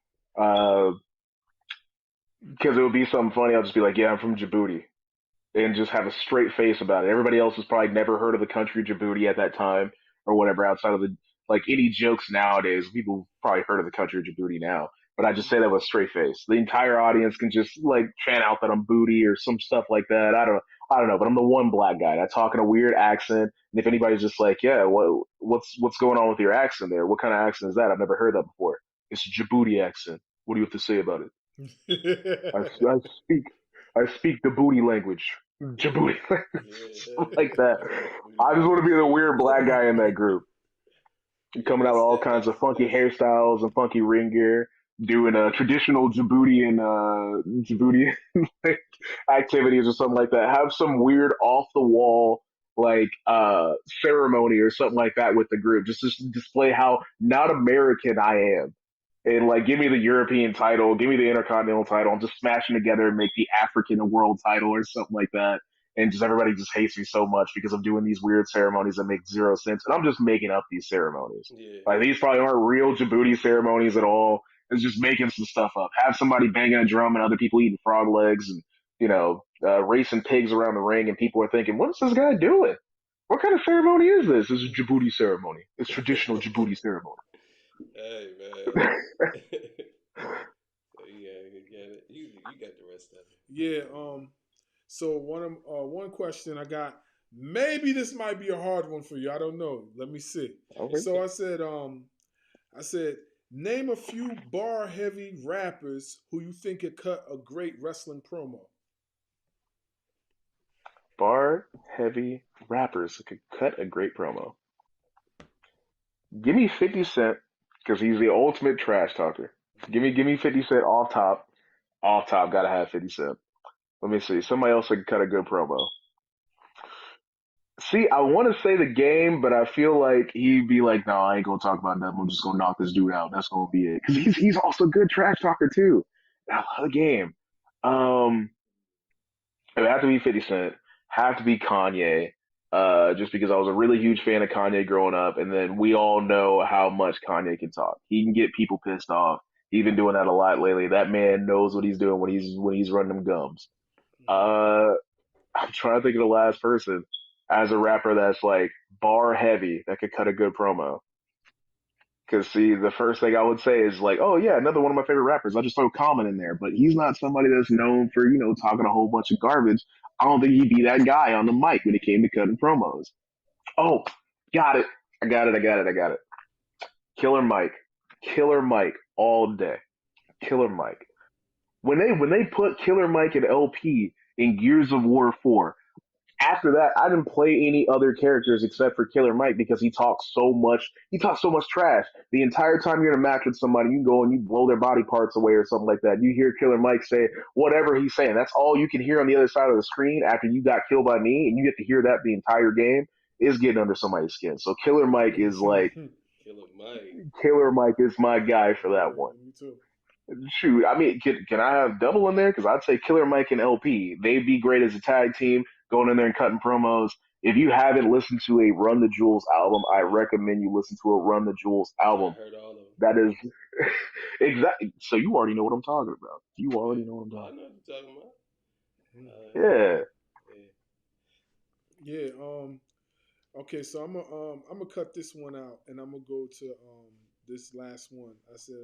because it would be something funny. I'll just be like, yeah, I'm from Djibouti. And just have a straight face about it. Everybody else has probably never heard of the country Djibouti at that time or whatever outside of like any jokes nowadays. People probably heard of the country of Djibouti now, but I just say that with a straight face. The entire audience can just like chant out that I'm booty or some stuff like that. I don't know, but I'm the one black guy that talk in a weird accent. And if anybody's just like, yeah, what's going on with your accent there? What kind of accent is that? I've never heard that before. It's a Djibouti accent. What do you have to say about it? I speak I speak the booty language. Djibouti language. Yeah. Something like that. Booty I just want to be language. the weird black guy in that group. Yeah, Coming out with all kinds of funky hairstyles and funky ring gear, doing traditional Djiboutian activities or something like that. Have some weird off the wall like ceremony or something like that with the group, just to display how not American I am. And like, give me the European title, give me the Intercontinental title, and just smash them together and make the African world title or something like that. And just everybody just hates me so much because I'm doing these weird ceremonies that make zero sense, and I'm just making up these ceremonies. Yeah. Like, these probably aren't real Djibouti ceremonies at all. It's just making some stuff up. Have somebody banging a drum and other people eating frog legs, and racing pigs around the ring, and people are thinking, "What is this guy doing? What kind of ceremony is this? This is a Djibouti ceremony. It's traditional Djibouti ceremony." Hey man. So you get it. You got the rest of it. Yeah. So one question I got. Maybe this might be a hard one for you. I don't know. Let me see. Okay. So I said, name a few bar heavy rappers who you think could cut a great wrestling promo. Bar heavy rappers that could cut a great promo. Give me 50 Cent because he's the ultimate trash talker. Give me 50 Cent off top. Off top, gotta have 50 Cent. Let me see. Somebody else that could cut a good promo. See, I want to say the game, but I feel like he'd be like, "No, I ain't gonna talk about nothing. I'm just gonna knock this dude out. That's gonna be it." Because he's also a good trash talker too. I love the game. Um, it would have to be 50 Cent. Have to be Kanye. Just because I was a really huge fan of Kanye growing up, and then we all know how much Kanye can talk. He can get people pissed off. He's been doing that a lot lately. That man knows what he's doing when he's running them gums. Mhm. Uh, I'm trying to think of the last person as a rapper that's like bar heavy that could cut a good promo. Cause see, the first thing I would say is like, oh yeah, another one of my favorite rappers. I'll just throw Common in there, but he's not somebody that's known for, talking a whole bunch of garbage. I don't think he'd be that guy on the mic when it came to cutting promos. Oh, got it. I got it. Killer Mike. Killer Mike all day. Killer Mike. When they put Killer Mike and LP in Gears of War 4, after that, I didn't play any other characters except for Killer Mike because he talks so much. He talks so much trash. The entire time you're in a match with somebody, you go and you blow their body parts away or something like that. You hear Killer Mike say whatever he's saying. That's all you can hear on the other side of the screen after you got killed by me, and you get to hear that the entire game is getting under somebody's skin. So Killer Mike is like Killer Mike. Killer Mike is my guy for that one. Me too. Shoot, I mean, can I have double in there? Because I'd say Killer Mike and LP. They'd be great as a tag team, going in there and cutting promos. If you haven't listened to a Run the Jewels album, I recommend you listen to a Run the Jewels I album. heard all of them. That is exactly. So you already know what I'm talking about. You Yeah. already know what I'm I talking know what you're talking about. Mhm. about. Yeah. Okay. So I'm gonna cut this one out, and I'm gonna go to this last one. I said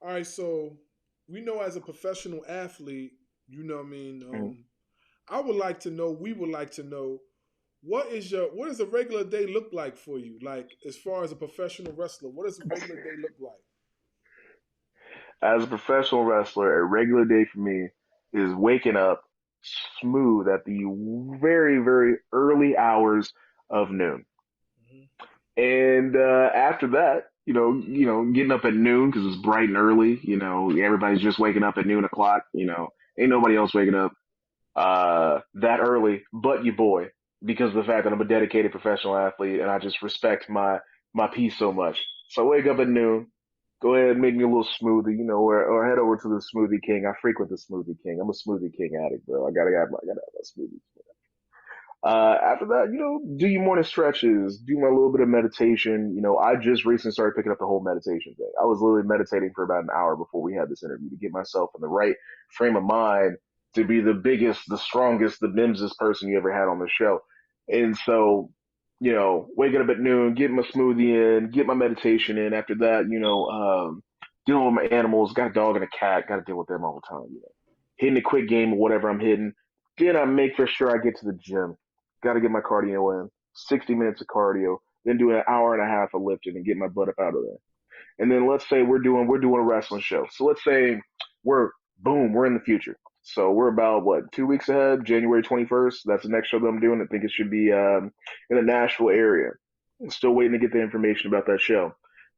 all right. So we know as a professional athlete, you know what I mean. Yeah. I would like to know. We would like to know. What does a regular day look like for you? Like as far as a professional wrestler, what does a regular day look like? As a professional wrestler, a regular day for me is waking up smooth at the very, very early hours of noon. Mhm. And after that, getting up at noon because it's bright and early. Everybody's just waking up at noon o'clock. Ain't nobody else waking up that early, but your boy, because of the fact that I'm a dedicated professional athlete and I just respect my piece so much. So I wake up at noon, go ahead and make me a little smoothie, or head over to the Smoothie King. I frequent the Smoothie King. I'm a Smoothie King addict, bro. I gotta have my smoothie. After that, do your morning stretches, do my little bit of meditation. I just recently started picking up the whole meditation thing. I was literally meditating for about an hour before we had this interview to get myself in the right frame of mind to be the biggest, the strongest, the Mimsest person you ever had on the show. And so, waking up at noon, getting my smoothie in, get my meditation in. After that, dealing with my animals, got a dog and a cat, got to deal with them all the time. Hitting a quick game or whatever I'm hitting. Then I make for sure I get to the gym. Got to get my cardio in. 60 minutes of cardio, then do an hour and a half of lifting and get my butt up out of there. And then let's say we're doing a wrestling show. So let's say we're in the future. So we're about what 2 weeks ahead, January 21st. That's the next show that I'm doing. I think it should be in the Nashville area. I'm still waiting to get the information about that show.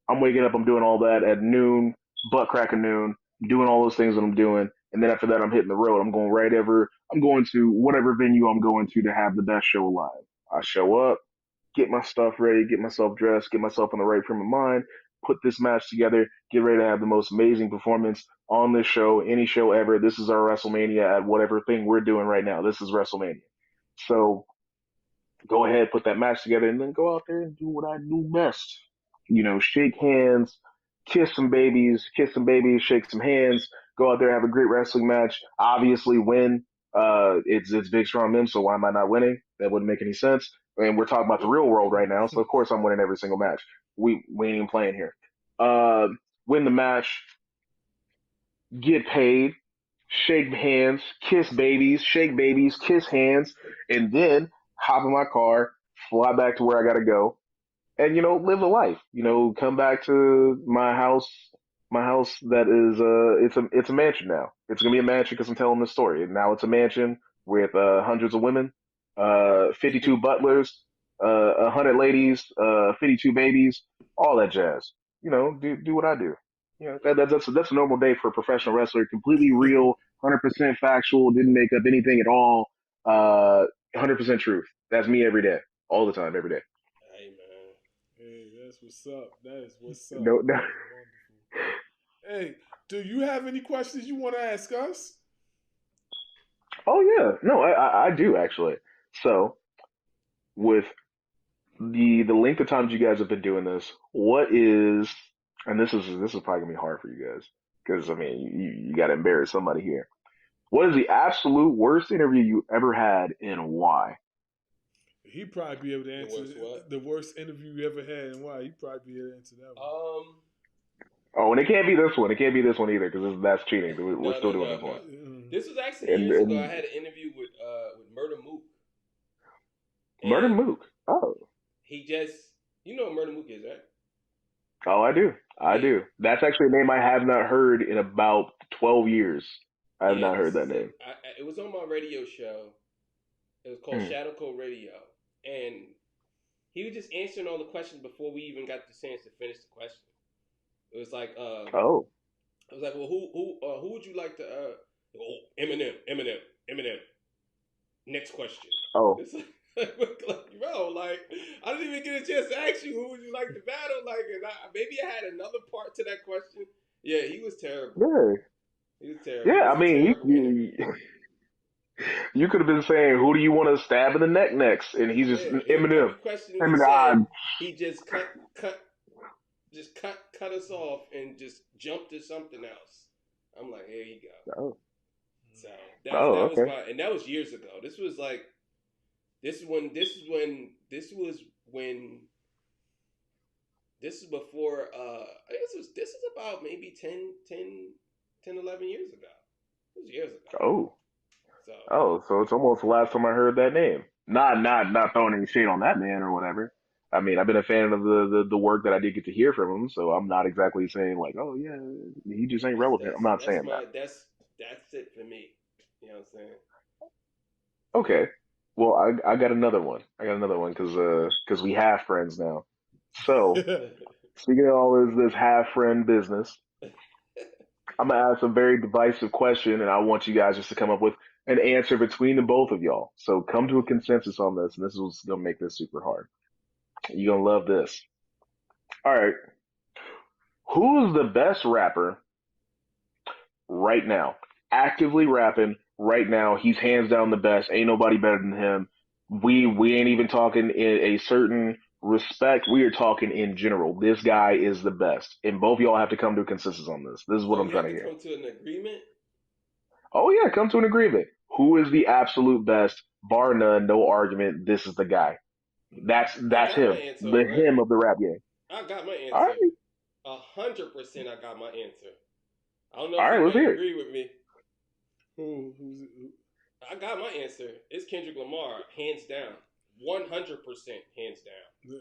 I'm waking up. I'm doing all that at noon, butt crack of noon, doing all those things that I'm doing. And then after that, I'm hitting the road. I'm going to whatever venue I'm going to have the best show alive. I show up, get my stuff ready, get myself dressed, get myself in the right frame of mind, put this match together, get ready to have the most amazing performance on this show, any show ever. This is our WrestleMania at whatever thing we're doing right now. This is WrestleMania. So go ahead, put that match together, and then go out there and do what I do best. Shake hands, kiss some babies, shake some hands, go out there, have a great wrestling match. Obviously, win. It's Big Strong Mims, so why am I not winning? That wouldn't make any sense. And we're talking about the real world right now, so of course I'm winning every single match. We ain't even playing here. Uh, Win the match, get paid, shake hands, kiss babies, shake babies, kiss hands, and then hop in my car, fly back to where I gotta go, and live a life. Come back to my house that is it's a mansion now. It's gonna be a mansion because I'm telling this story, and now it's a mansion with hundreds of women, 52 butlers, 100 ladies, 52 babies, all that jazz. You know, do what I do. You know, that's a normal day for a professional wrestler. Completely real, 100% factual. Didn't make up anything at all. 100% truth. That's me every day, all the time, every day. Hey man. Hey, that's what's up. That is what's up. No, no. That is wonderful. Hey, do you have any questions you want to ask us? Oh yeah, no, I do actually. So with the length of time you guys have been doing this, what is, and this is probably gonna be hard for you guys because I mean you got to embarrass somebody here. What is the absolute worst interview you ever had and why? He'd probably be able to The answer worst what? the worst interview you ever had and why. He'd probably be able to answer that one. Oh, and it can't be this one. It can't be this one either because that's cheating. We're No, still no, doing no, this no. one. This was actually And, years ago. I and had an interview with Murder Mook, Murder and Mook. Oh, he just, you know what Murder Mook is, right? oh, I do. I Yeah, do. That's actually a name I have not heard in about 12 years. I have yeah. not heard This that is name. it was on my radio show. It was called Hmm. Shadow Code Radio, and he was just answering all the questions before we even got the chance to finish the question. It was like, Oh, well, who would you like to? Oh, Eminem. Next question. oh, It's like, bro, like I didn't even get a chance to ask you who would you like to battle. Like, and maybe I had another part to that question. Yeah, he was terrible. yeah. He was terrible. It Yeah, was I a mean, terrible interview. you could have been saying, "Who do you want to stab in the neck next?" And he's just Yeah, every Eminem. question he said, Eminem. he just cut us off and just jumped to something else. I'm like, here you go. Oh, So oh, that was okay. my, and that was years ago. This was like this is when this is before I guess this is about maybe 11 years ago. It was years ago. Oh, So oh. So it's almost the last time I heard that name. Not throwing any shade on that man or whatever. I mean, I've been a fan of the work that I did get to hear from him, so I'm not exactly saying like, oh yeah, he just ain't relevant. I'm not saying that. that's it for me. You know what I'm saying? Okay. Well, I got another one. I got another one because we have friends now. So speaking of all this half friend business, I'm gonna ask a very divisive question, and I want you guys just to come up with an answer between the both of y'all. So come to a consensus on this, and this is what's gonna make this super hard. You're gonna love this. All right, who's the best rapper right now? Actively rapping right now. He's hands down the best. Ain't nobody better than him. We ain't even talking in a certain respect. We are talking in general. This guy is the best, and both of y'all have to come to a consensus on this. This is what So I'm we trying have to to hear. come to an agreement. Oh yeah, come to an agreement. Who is the absolute best? Bar none, no argument. This is the guy. I That's got my him. answer The already. him of the rap game. I got my All answer. right, 100%. I got my answer. I don't know all if right. you're Let's gonna hear it. agree with me. Who's it? I got my answer. It's Kendrick Lamar, hands down, 100% hands down.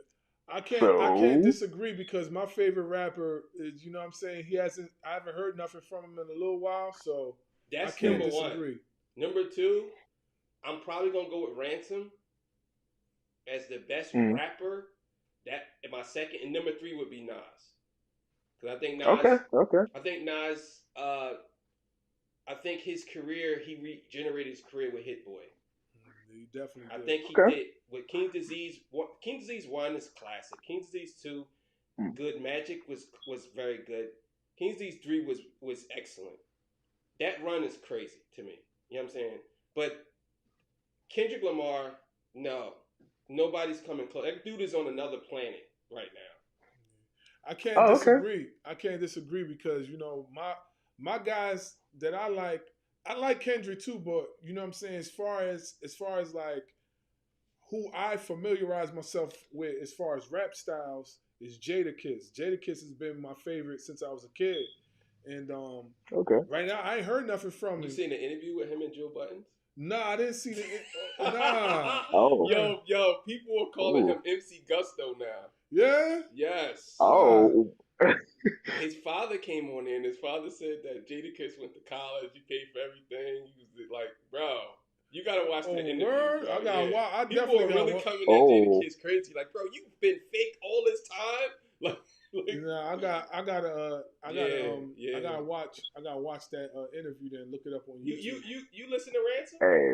I can't So disagree because my favorite rapper is, you know what I'm saying, I haven't heard nothing from him in a little while, so I That's can't hmm, number one. disagree. Number two, I'm probably gonna go with Ransom as the best hmm. rapper. That in my second, and number three would be Nas. Because Okay, okay. I think Nas, I think his career, he regenerated his career with Hit Boy. He definitely I did. think he Okay. did with King Disease. King Disease 1 is classic. King Disease 2, Hmm. Good Magic was very good. King Disease 3 was excellent. That run is crazy to me. You know what I'm saying? But Kendrick Lamar, no. Nobody's coming close. That dude is on another planet right now. I can't Oh, okay. disagree. I can't disagree because, you know, my guys that I like Kendrick too, but you know what I'm saying, as far as like who I familiarize myself with as far as rap styles is Jadakiss. Jadakiss has been my favorite since I was a kid. And Okay. right now I ain't heard nothing from You him. seen the interview with him and Joe Buttons? Nah, I didn't see the nah. Oh. Uh, Yo, people are calling him Ooh. MC Gusto now. yeah? Yes. Why? Oh. His father came on in. And his father said that Jadakiss went to college. He paid for everything. He was like, bro. You gotta watch that Oh interview, word! bro. I got. Yeah, I people definitely are got really one. coming at Oh, Jadakiss crazy. Like, bro, you've been fake all this time. Like, You know, I yeah. gotta watch. I gotta watch that interview. Then look it up on YouTube. You listen to Ransom? hey.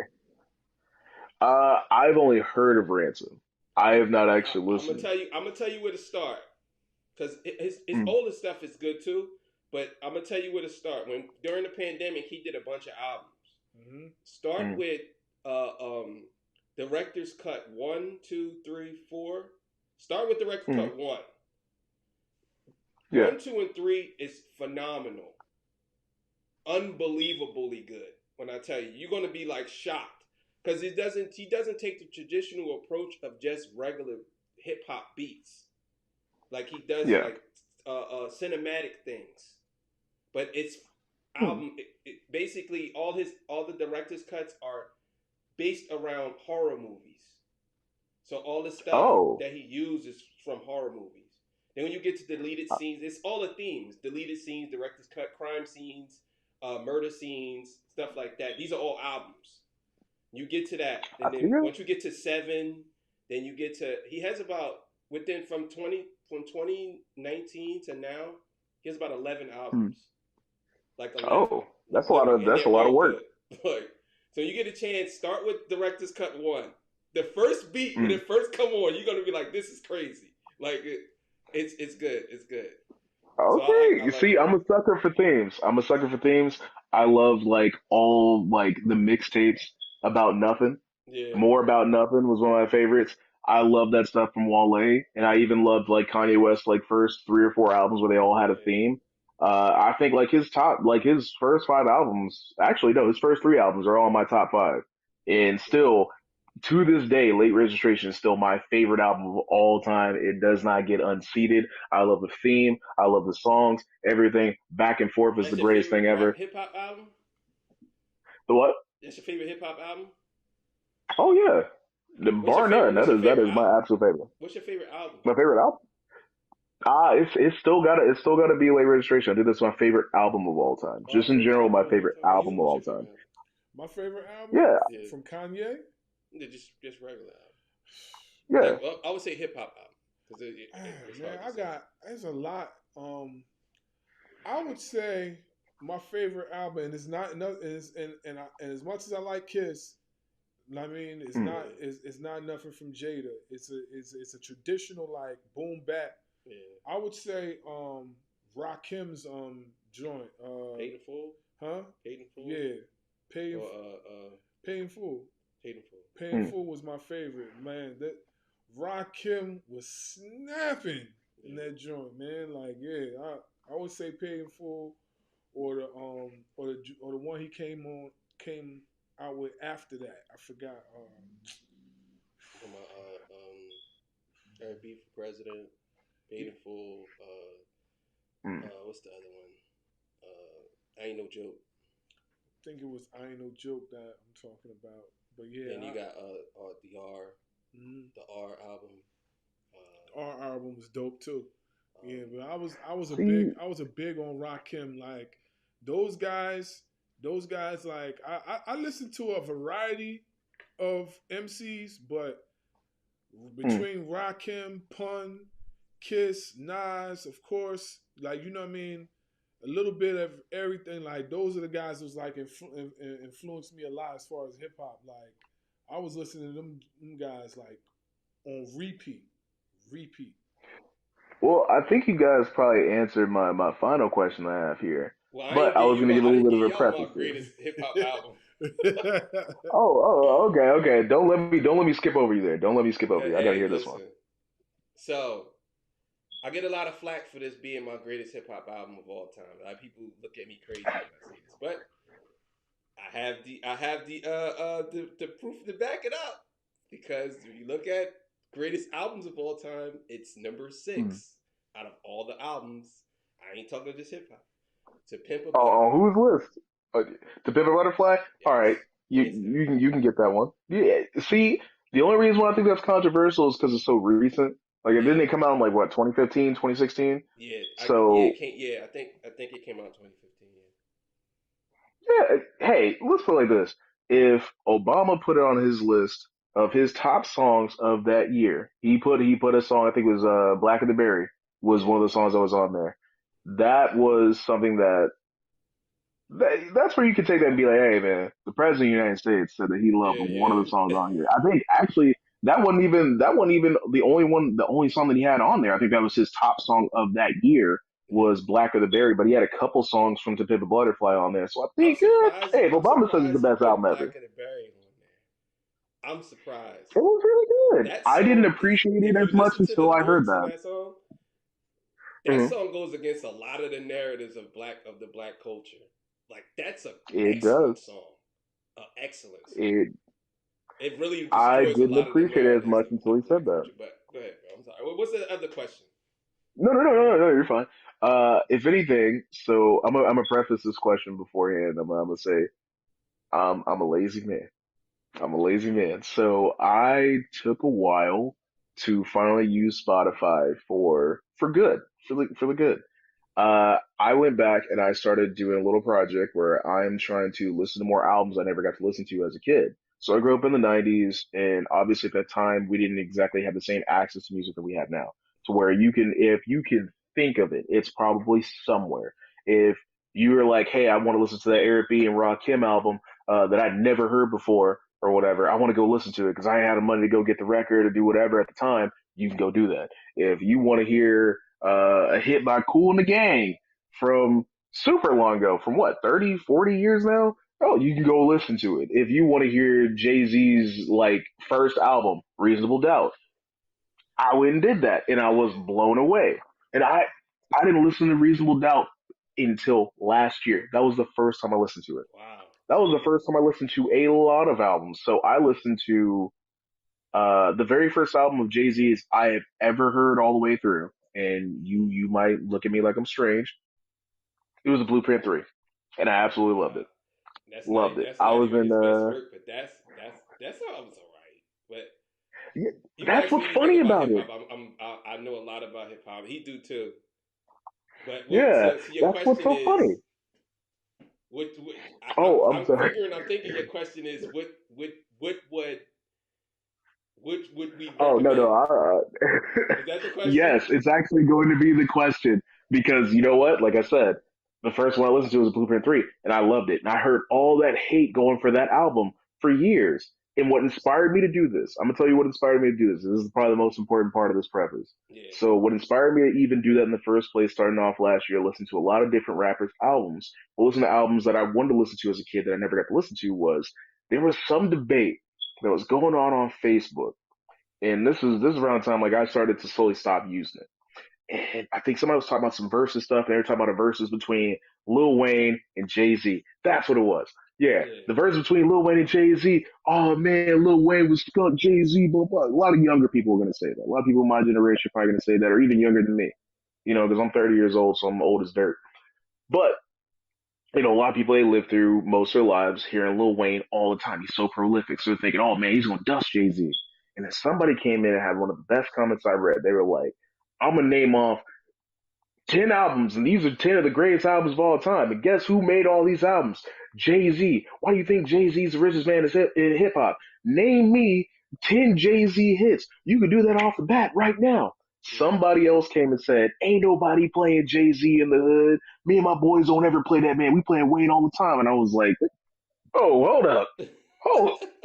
I've only heard of Ransom. I have not actually I'm gonna listened. tell you. I'm gonna tell you where to start because his Mm, older stuff is good too. But I'm gonna tell you where to start. When during the pandemic, he did a bunch of albums. Mm-hmm. Start mm, with uh, um, director's cut 1, 2, 3, 4. Start with director's mm. cut one. Yeah. 1, 2, and 3 is phenomenal, unbelievably good. When I tell you, you're gonna be like shocked because he doesn't take the traditional approach of just regular hip hop beats like he does Yeah. like cinematic things. But it's Hmm. album basically all the director's cuts are based around horror movies. So all the stuff Oh. that he uses from horror movies. Then when you get to deleted scenes, it's all the themes: deleted scenes, director's cut, crime scenes, murder scenes, stuff like that. These are all albums. You get to that, I and then think I, once you get to 7, then you get to he has about within from 2019 to now, he has about 11 hmm. albums, like 11, Oh, literally, and that's they're a lot of all work. good. Like, so you get a chance. Start with director's cut 1. The first beat when Mm. it first come on, you're gonna be like, "This is crazy." Like it's good. It's good. So Okay. I You like see, it. I'm a sucker for themes. I'm a sucker for themes. I love like all like the mixtapes about nothing. Yeah, More About Nothing was one of my favorites. I love that stuff from Wale, and I even loved like Kanye West like first 3 or 4 albums where they all had a yeah. theme. I think like his first 5 albums, actually no, his first 3 albums are all in my top 5, and Mm. still to this day, Late Registration is still my favorite album of all time. It does not get unseated. I love the theme. I love the songs. Everything back and forth is the That's your greatest favorite thing rap ever. hip hop album? The what? That's your favorite hip hop album? Oh yeah, the What's your bar favorite? none. What's your That favorite is my album? absolute favorite. What's your favorite album? My favorite album. It's still gotta be Late Registration. I think that's my favorite album of all time. Oh, Just in favorite general, my album of all favorite time. And album you? of What's all your favorite time. album? My favorite album Yeah, Yeah, from Kanye. just regular album. yeah. Like well, I would say hip hop album because it's Man, hard to say. there's a lot. I would say my favorite album, and it's not no, and as much as I like Kiss, I mean, Mm, Yeah, it's not nothing from Jada. It's a traditional like boom bap. yeah. I would say Rakim's joint. Paid in full, Huh? paid in full, Yeah. Paying or Paying Full. paid in full. Paying mm. Full was my favorite. Man, that Rakim was snapping in Yeah. that joint, man. Like, yeah, I would say Paying Full or the one he came out with after that. I forgot. From R&B for president, paid in full. Mm. What's the other one? I ain't no joke. I think it was I Ain't No Joke that I'm talking about. But yeah, Then you got the R, mhm. the R album. Our album was dope too. Yeah, Um, but See, I was a big on Rakim. Like those guys, like I listened to a variety of MCs, but mm. between Rakim, Pun, Kiss, Nas, of course, like you know what I mean, a little bit of everything. Like those are the guys that was like influenced me a lot as far as hip hop. Like I was listening to them guys like on repeat. Well, I think you guys probably answered my final question I have here, well, but I was going to give a I little didn't bit of give a y'all preface my here. greatest hip hop album. Okay. Don't let me skip over you there. Don't let me skip over you. I got to Hey, hear this one. listen. So I get a lot of flack for this being my greatest hip hop album of all time. A lot of people look at me crazy when I say this, but I have the proof to back it up because when you look at greatest albums of all time, it's number Mm. 6 out of all the albums. I ain't talking just hip hop. To Pimp a On Butterfly. whose list? To Pimp a Butterfly? All right, Yes, hands down. you can get that one. Yeah. See, the only reason why I think that's controversial is because it's so recent. Like, it didn't Yeah, it come out in like what 2015, 2016? yeah, So I think it came out in 2015. yeah. Hey, let's put it like this. if Obama put it on his list of his top songs of that year, he put a song, I think it was Black of the Berry was Yeah, one of the songs that was on there. That was something that's where you can take that and be like, hey man, the president of the United States said that he loved yeah, one of the songs yeah, on here. I think actually that wasn't even the only song that he had on there. I think that was his top song of that year yeah. was Black of the Berry, but he had a couple songs from To Pimp a Butterfly on there. So I think, hey, if I'm Obama says it's the surprised he best album put ever, Black of the Berry on there. I'm surprised. it was really good. That I didn't song, appreciate it if as you much listen to the until I heard lyrics in that. that Hmm. song goes against a lot of the narratives of the black culture. Like that's a It excellent does. song, an excellent song. It. It really I destroys a didn't lot of the appreciate it as narratives much until of he black said that. culture. But go ahead, bro. I'm sorry. What's the other question? No, no, no, no, no. You're fine. If anything, so I'm gonna preface this question beforehand. I'm gonna say I'm a lazy man. I'm a lazy man. So I took a while to finally use Spotify for good, for the good. I went back and I started doing a little project where I'm trying to listen to more albums I never got to listen to as a kid. So I grew up in the 90s, and obviously at that time we didn't exactly have the same access to music that we have now. To where if you can think of it, it's probably somewhere. If you were like, hey, I want to listen to that Eric B and Rakim album that I'd never heard before or whatever, I want to go listen to it because I had the money to go get the record or do whatever at the time. You can go do that. If you want to hear a hit by Kool and the Gang from super long ago, from what, 30, 40 years now? Oh, you can go listen to it. If you want to hear Jay-Z's like first album, Reasonable Doubt, I went and did that and I was Yeah. blown away. And I didn't listen to Reasonable Doubt until last year. That was the first time I listened to it. Wow. That was the first time I listened to a lot of albums. So I listened to the very first album of Jay Z's I have ever heard all the way through, and you might look at me like I'm strange. It was a Blueprint 3, and I absolutely loved Wow. it. Loved it. That's I not was even in his best work, but that song's alright. But yeah, you that's asked me what's anything funny about about hip it. hop. I know a lot about hip hop. He do too. But Yeah, so your that's what's question so is funny. what Oh, I'm I'm sorry. figuring I'm thinking your question is what would we Oh no no. recommend? Is that the question? Yes, it's actually going to be the question because you know what? Like I said, the first one I listened to was Blueprint 3, and I loved it. And I heard all that hate going for that album for years. And what inspired me to do this, I'm gonna tell you what inspired me to do this. This is probably the most important part of this preface. Yeah. So, what inspired me to even do that in the first place, starting off last year, listening to a lot of different rappers' albums, but listening to albums that I wanted to listen to as a kid that I never got to listen to was there was some debate that was going on Facebook, and this is around the time like I started to slowly stop using it. And I think somebody was talking about some versus stuff, and they were talking about a versus between Lil Wayne and Jay Z. That's what it was. Yeah, Yeah. the verse between Lil Wayne and Jay Z. Oh man, Lil Wayne was skunk Jay Z. Blah blah. A lot of younger people are gonna say that. A lot of people in my generation are probably gonna say that, or even younger than me. You know, because I'm 30 years old, so I'm old as dirt. But a lot of people they live through most of their lives hearing Lil Wayne all the time. He's so prolific, so they're thinking, oh man, he's gonna dust Jay Z. And then somebody came in and had one of the best comments I read. They were like, I'm gonna name off 10 albums, and these are 10 of the greatest albums of all time. And guess who made all these albums? Jay Z. Why do you think Jay Z's the richest man in hip hop? Name me 10 Jay Z hits. You can do that off the bat right now. Yeah. Somebody else came and said, ain't nobody playing Jay Z in the hood. Me and my boys don't ever play that man. We playing Wayne all the time. And I was like, oh, hold up.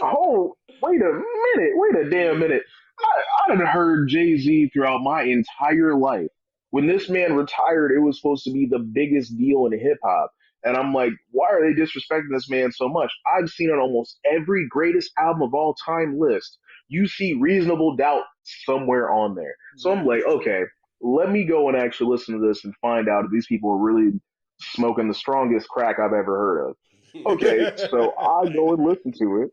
Oh, wait a minute. Wait a damn Yeah. minute. I done heard Jay Z throughout my entire life. When this Yeah. man retired, it was supposed to be the biggest deal in hip hop. And I'm like, why are they disrespecting this man so much? I've seen on almost every greatest album of all time list. You see Reasonable Doubt somewhere on there. So Yeah, I'm like, that's true. okay, let me go and actually listen to this and find out if these people are really smoking the strongest crack I've ever heard of. Okay, so I go and listen to it.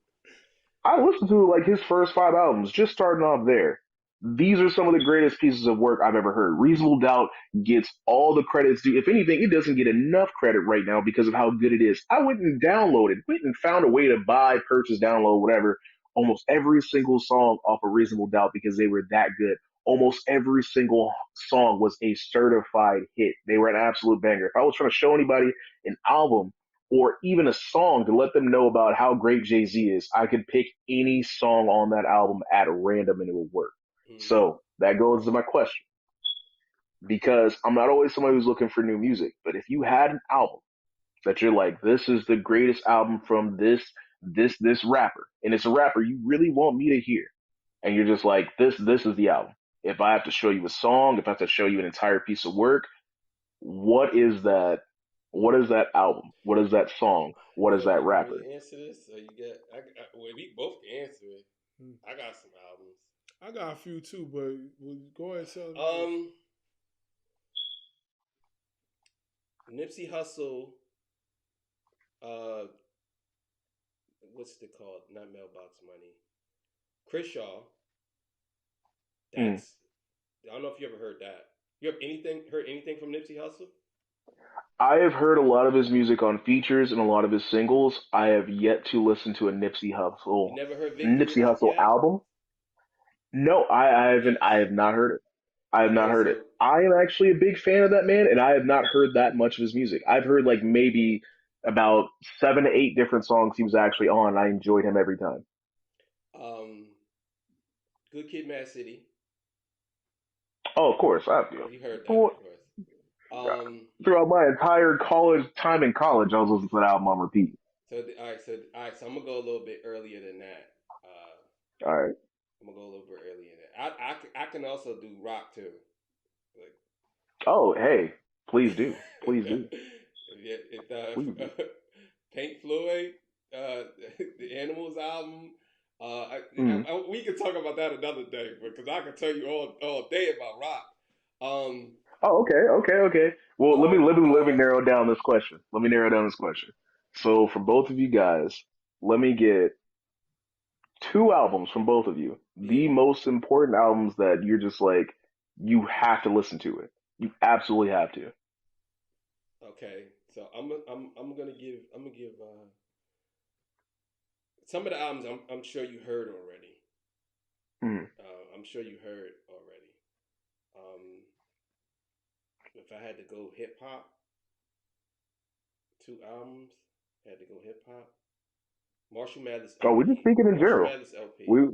I listened to like his first five albums, just starting off there. These are some of the greatest pieces of work I've ever heard. Reasonable Doubt gets all the credits due. If anything, it doesn't get enough credit right now because of how good it is. I went and found a way to buy, purchase, download, whatever, almost every single song off of Reasonable Doubt because they were that good. Almost every single song was a certified hit. They were an absolute banger. If I was trying to show anybody an album or even a song to let them know about how great Jay-Z is, I could pick any song on that album at random and it would work. Mm-hmm. So that goes to my question. Because I'm not always somebody who's looking for new music, but if you had an album that you're like, this is the greatest album from this rapper, and it's a rapper you really want me to hear, and you're just like, this is the album. If I have to show you a song, if I have to show you an entire piece of work, what is that? What is that album? What is that song? What is that You want me rapper? to answer this? So you get, well, we both can answer it. I got some albums. I got a few too, but go ahead and tell me. Nipsey Hussle. What's it called? Not Mailbox Money. Chris Shaw. That's. I don't know if you ever heard that. You have heard anything from Nipsey Hussle? I have heard a lot of his music on features and a lot of his singles. I have yet to listen to a You never heard Victory Lap yet? album. No, I haven't. Yes. I have not heard it. I have not Okay, heard it. so I am actually a big fan of that man, and I have not heard that much of his music. I've heard like maybe about 7 to 8 different songs he was actually on, and I enjoyed him every time. Good Kid, Mad City. Oh, of course, You heard that, of course. throughout my entire college time in college, I was listening to that album on repeat. So all right, so I'm gonna go a little bit earlier than that. All right. I'm gonna go a little bit earlier than that. I can also do rock too. Like, Oh, hey, please do, please do, please do. Pink Floyd, the Animals album. Mm. We can talk about that another day, because I can tell you all day about rock. Oh, okay. Well, let me narrow down this question. Let me narrow down this question. So, for both of you guys, let me get 2 albums from both of you. The Yeah. most important albums that you're just like, you have to listen to it. You absolutely have to. Okay, so I'm gonna give some of the albums I'm sure you heard already. Mm. I'm sure you heard already. If I had to go hip hop, 2 albums. Had to go hip hop. Marshall Mathers Oh, we're just LP. speaking in Marshall general. Mathers LP. We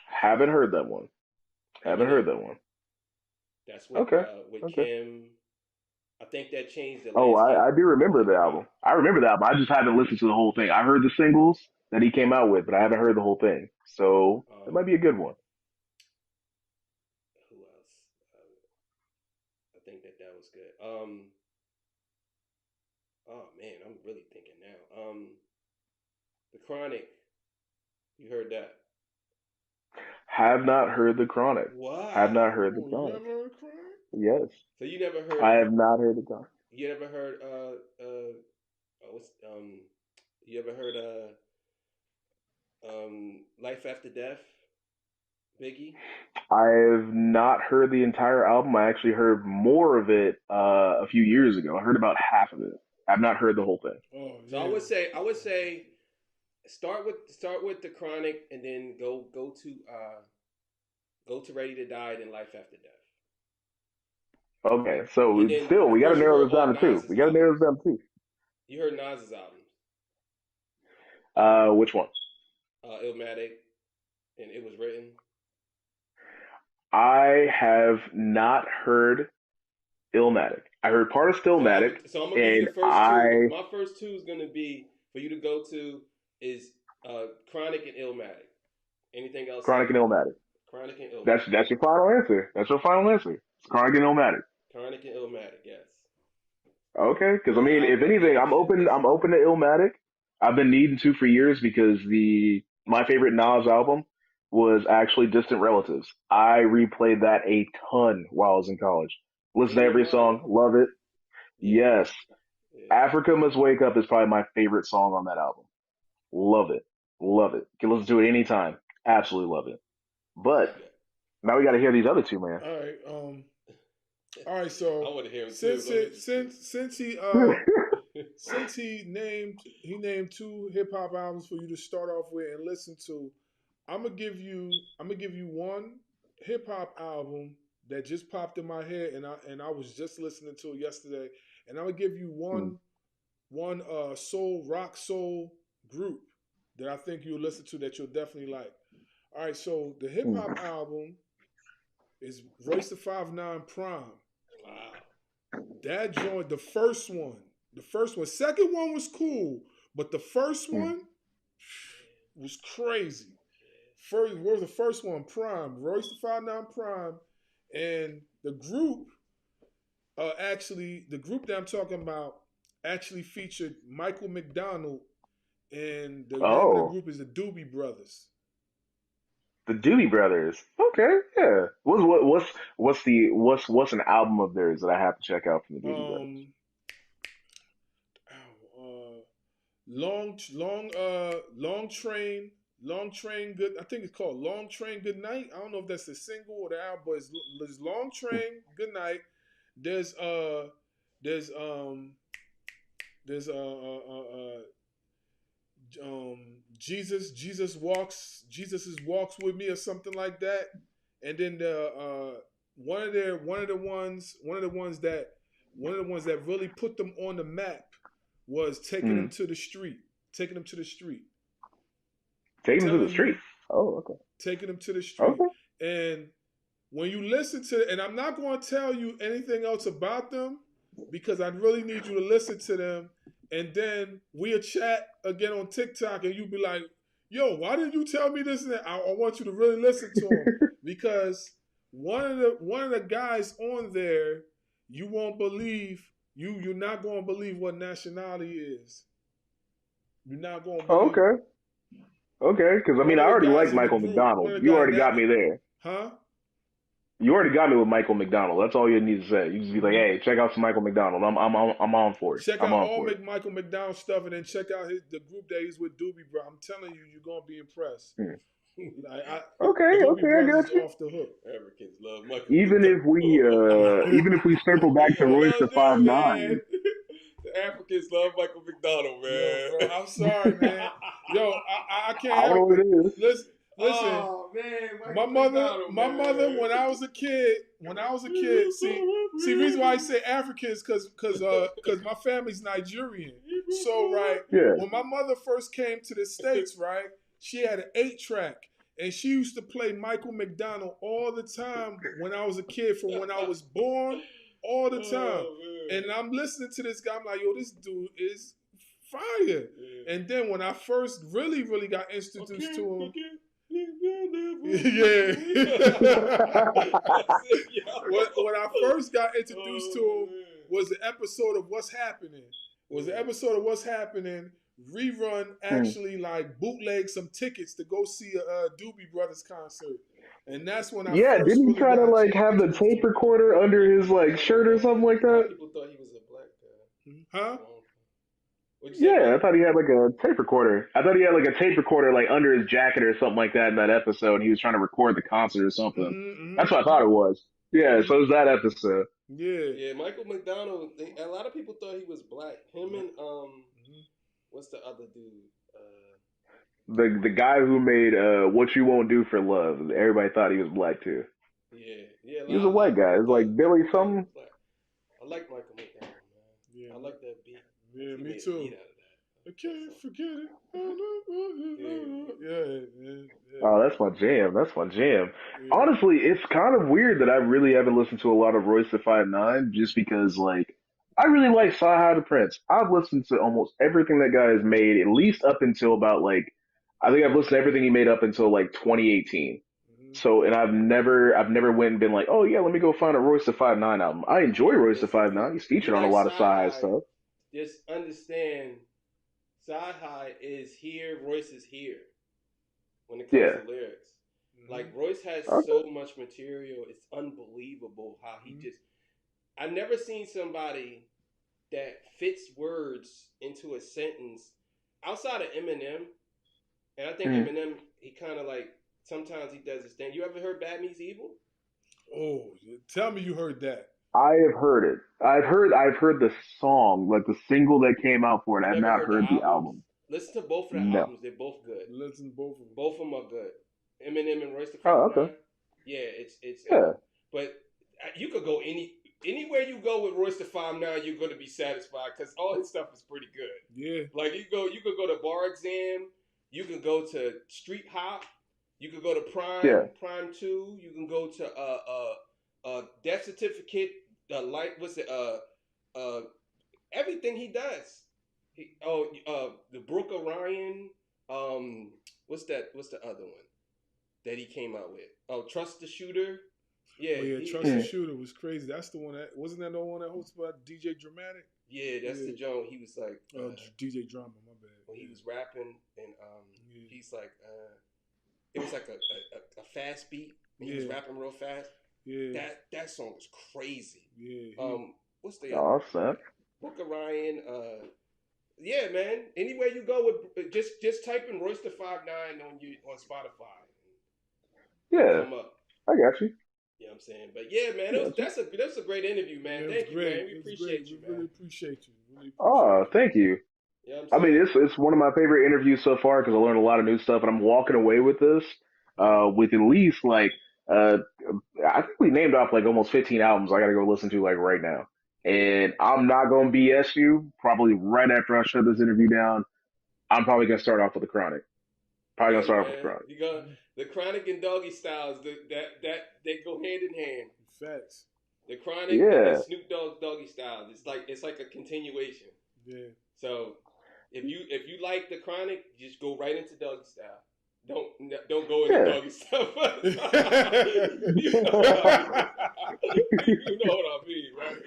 haven't heard that one. Haven't heard Eminem. that one. That's Okay. with Okay. Kim. I think that changed the Oh, landscape I do of remember hip the hop. album. I remember the album. I just haven't listened to the whole thing. I heard the singles that he came out with, but I haven't heard the whole thing. So it might be a good one. Who else? I think that was good. Oh man, I'm really thinking now. The Chronic. You heard that? Have not heard the Chronic. Have not Wow. heard the You Chronic. never heard Chronic? Yes. So you never heard? I have not heard the Chronic. You never heard? What's You ever heard? Life After Death. Biggie. I have not heard the entire album. I actually heard more of it a few years ago. I heard about half of it. I've not heard the whole thing. Oh, So yeah. I would say start with the Chronic and then go to Ready to Die, then Life After Death. Okay, so And then still, of we got to course you narrow heard this all down to 2. Nas's We got to narrow albums. this down to 2. You heard Nas's albums. Which one? Illmatic and It Was Written. I have not heard Illmatic. I heard part of Stillmatic, So I'm gonna give you and the first two. I My first two is gonna be for you to go to is Chronic and Illmatic. Anything else Chronic and after that? Illmatic. Chronic and That's Illmatic. that's your final answer. That's your final answer. It's Chronic and Illmatic. Chronic and Illmatic, yes. Okay, because I Those mean, if albums, I anything, think you I'm should open. I'm listen to. open to Illmatic. I've been needing to for years because the my favorite Nas album was actually Distant Relatives. I replayed that a ton while I was in college. Listen In to Your every Mind? song, love it. Yeah. Yes, Yeah. Africa Must Wake Up is probably my favorite song on that album. Love it, love it. Can listen to it anytime. Absolutely love it. But now we got to hear these other 2, man. All right. All right. So I want to hear him since too. he named 2 hip hop albums for you to start off with and listen to, I'm gonna give you one hip hop album that just popped in my head, and I was just listening to it yesterday, and I'm gonna give you one rock soul group that I think you'll listen to that you'll definitely like. All right, so the hip hop album is Royce the 5'9" Prime. Wow. That joined the first one. The first one. Second one was cool, but the first one was crazy. First was the first one, Prime. Royce the 5'9" Prime. And the group, the group that I'm talking about actually featured Michael McDonald, and the name of the group is the Doobie Brothers. The Doobie Brothers. Okay, yeah. What's an album of theirs that I have to check out from the Doobie Brothers? Long Train Good. I think it's called Long Train Good Night. I don't know if that's the single or the album, but it's Long Train Good Night. There's Jesus walks with me or something like that. And then one of the ones that really put them on the map was taking them to the street. Taking them to the street. Oh, okay. Taking them to the street. Okay. And when you listen to, and I'm not going to tell you anything else about them because I really need you to listen to them. And then we'll chat again on TikTok and you'll be like, yo, why didn't you tell me this? And that? I want you to really listen to them because one of the guys on there, you won't believe, you're not going to believe what nationality is. You're not going to believe. Okay, because I already like Michael McDonald. You already got me there. Huh? You already got me with Michael McDonald. That's all you need to say. You just be like, "Hey, check out some Michael McDonald." I'm on for it. Check out all Michael McDonald stuff, and then check out the group that he's with, Doobie Bro. I'm telling you, you're gonna be impressed. Okay, I got you. Off the hook. Africans love Michael. Even if we circle back to Royce the 5'9". The Africans love Michael McDonald, man. Yo, bro, I'm sorry, man. Yo, I can't help it. Listen. Oh, man, my mother, when I was a kid, see, reason why I say Africans, cause my family's Nigerian. So, right, when my mother first came to the States, right, she had an 8-track, and she used to play Michael McDonald all the time when I was a kid, from when I was born, all the time. And I'm listening to this guy, I'm like, yo, this dude is fire. Yeah. And then when I first really got introduced to him, yeah. when I first got introduced to him was the episode of What's Happening. Rerun actually like bootleg some tickets to go see a Doobie Brothers concert. And that's when I first didn't he really try to like have the tape recorder under his like shirt or something like that? People thought he was a black guy. Huh? Yeah, I thought he had like a tape recorder. Like under his jacket or something like that in that episode. He was trying to record the concert or something. Mm-hmm. That's what I thought it was. Yeah, so it was that episode. Yeah, Michael McDonald. A lot of people thought he was black. Him and what's the other dude? The guy who made What You Won't Do for Love. Everybody thought he was black too. Yeah. He was a white guy. It was like Billy something. I like Michael McDonald, man. Yeah. I like that beat. Yeah, me too. I can't forget it. Yeah. Oh, that's my jam. Yeah. Honestly, it's kind of weird that I really haven't listened to a lot of Royce the 5'9", just because, like, I really like Sci-Hi the Prince. I've listened to almost everything that guy has made, at least up until about, like, I think I've listened to everything he made up until, like, 2018. So, and I've never went and been like, oh yeah, let me go find a Royce the 5'9" album. I enjoy Royce the 5'9". He's featured on a lot of Sci-Hi stuff. Just understand, Sci-Hi is here, Royce is here. When it comes to lyrics, like Royce has so much material, it's unbelievable how he just. I've never seen somebody that fits words into a sentence outside of Eminem, and I think Eminem, he kind of like. Sometimes he does his thing. You ever heard Bad Meets Evil? Oh, tell me you heard that. I have heard it. I've heard the song, like the single that came out for it. I've not heard the album. Listen to both of the albums. They're both good. Listen to both of them. Both of them are good. Eminem and Royce the 5'9". Oh, okay. Yeah, it's yeah. But you could go any anywhere you go with Royce the 5'9", you're gonna be satisfied because all his stuff is pretty good. Yeah. Like you could go to Bar Exam, you can go to Street Hop, you can go to Prime 2, you can go to Death Certificate, everything he does. The Brooke Orion, what's the other one that he came out with? Oh, Trust the Shooter. Yeah, Trust the Shooter was crazy. That's the one wasn't that the one that hosted by DJ Dramatic? Yeah, that's the joint. He was like DJ Drama, my bad. When he was rapping and he's like it was like a fast beat and he was rapping real fast. Yeah. That song was crazy. Yeah. What's the snap. Book of Ryan, yeah, man. Anywhere you go with just type in Royce the 5'9" on Spotify. Yeah. Come up. I got you. You know what I'm saying? But yeah, man, that's a great interview, man. Thank you, man. We appreciate you, man. We really appreciate you. Thank you. You know what I'm I mean, it's one of my favorite interviews so far because I learned a lot of new stuff, and I'm walking away with this with at least like I think we named off like almost 15 albums I got to go listen to like right now. And I'm not going to BS you. Probably right after I shut this interview down, I'm probably going to start off with The Chronic. The Chronic and Doggy Styles, that they go hand in hand. Facts. The Chronic and Snoop Dogg Doggy Styles. It's like a continuation. Yeah. So if you like The Chronic, just go right into Doggy Style. Don't go into Doggy Style. You know what I mean, right?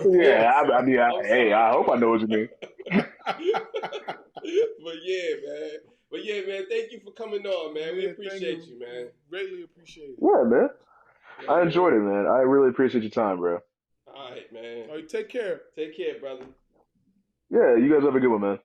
Yeah, I mean, I hope I know what you mean. But yeah, man, thank you for coming on, man. We appreciate you, man. Greatly appreciate it. Yeah, man. Yeah, I enjoyed it, man. I really appreciate your time, bro. All right, man. All right, take care. Take care, brother. Yeah, you guys have a good one, man.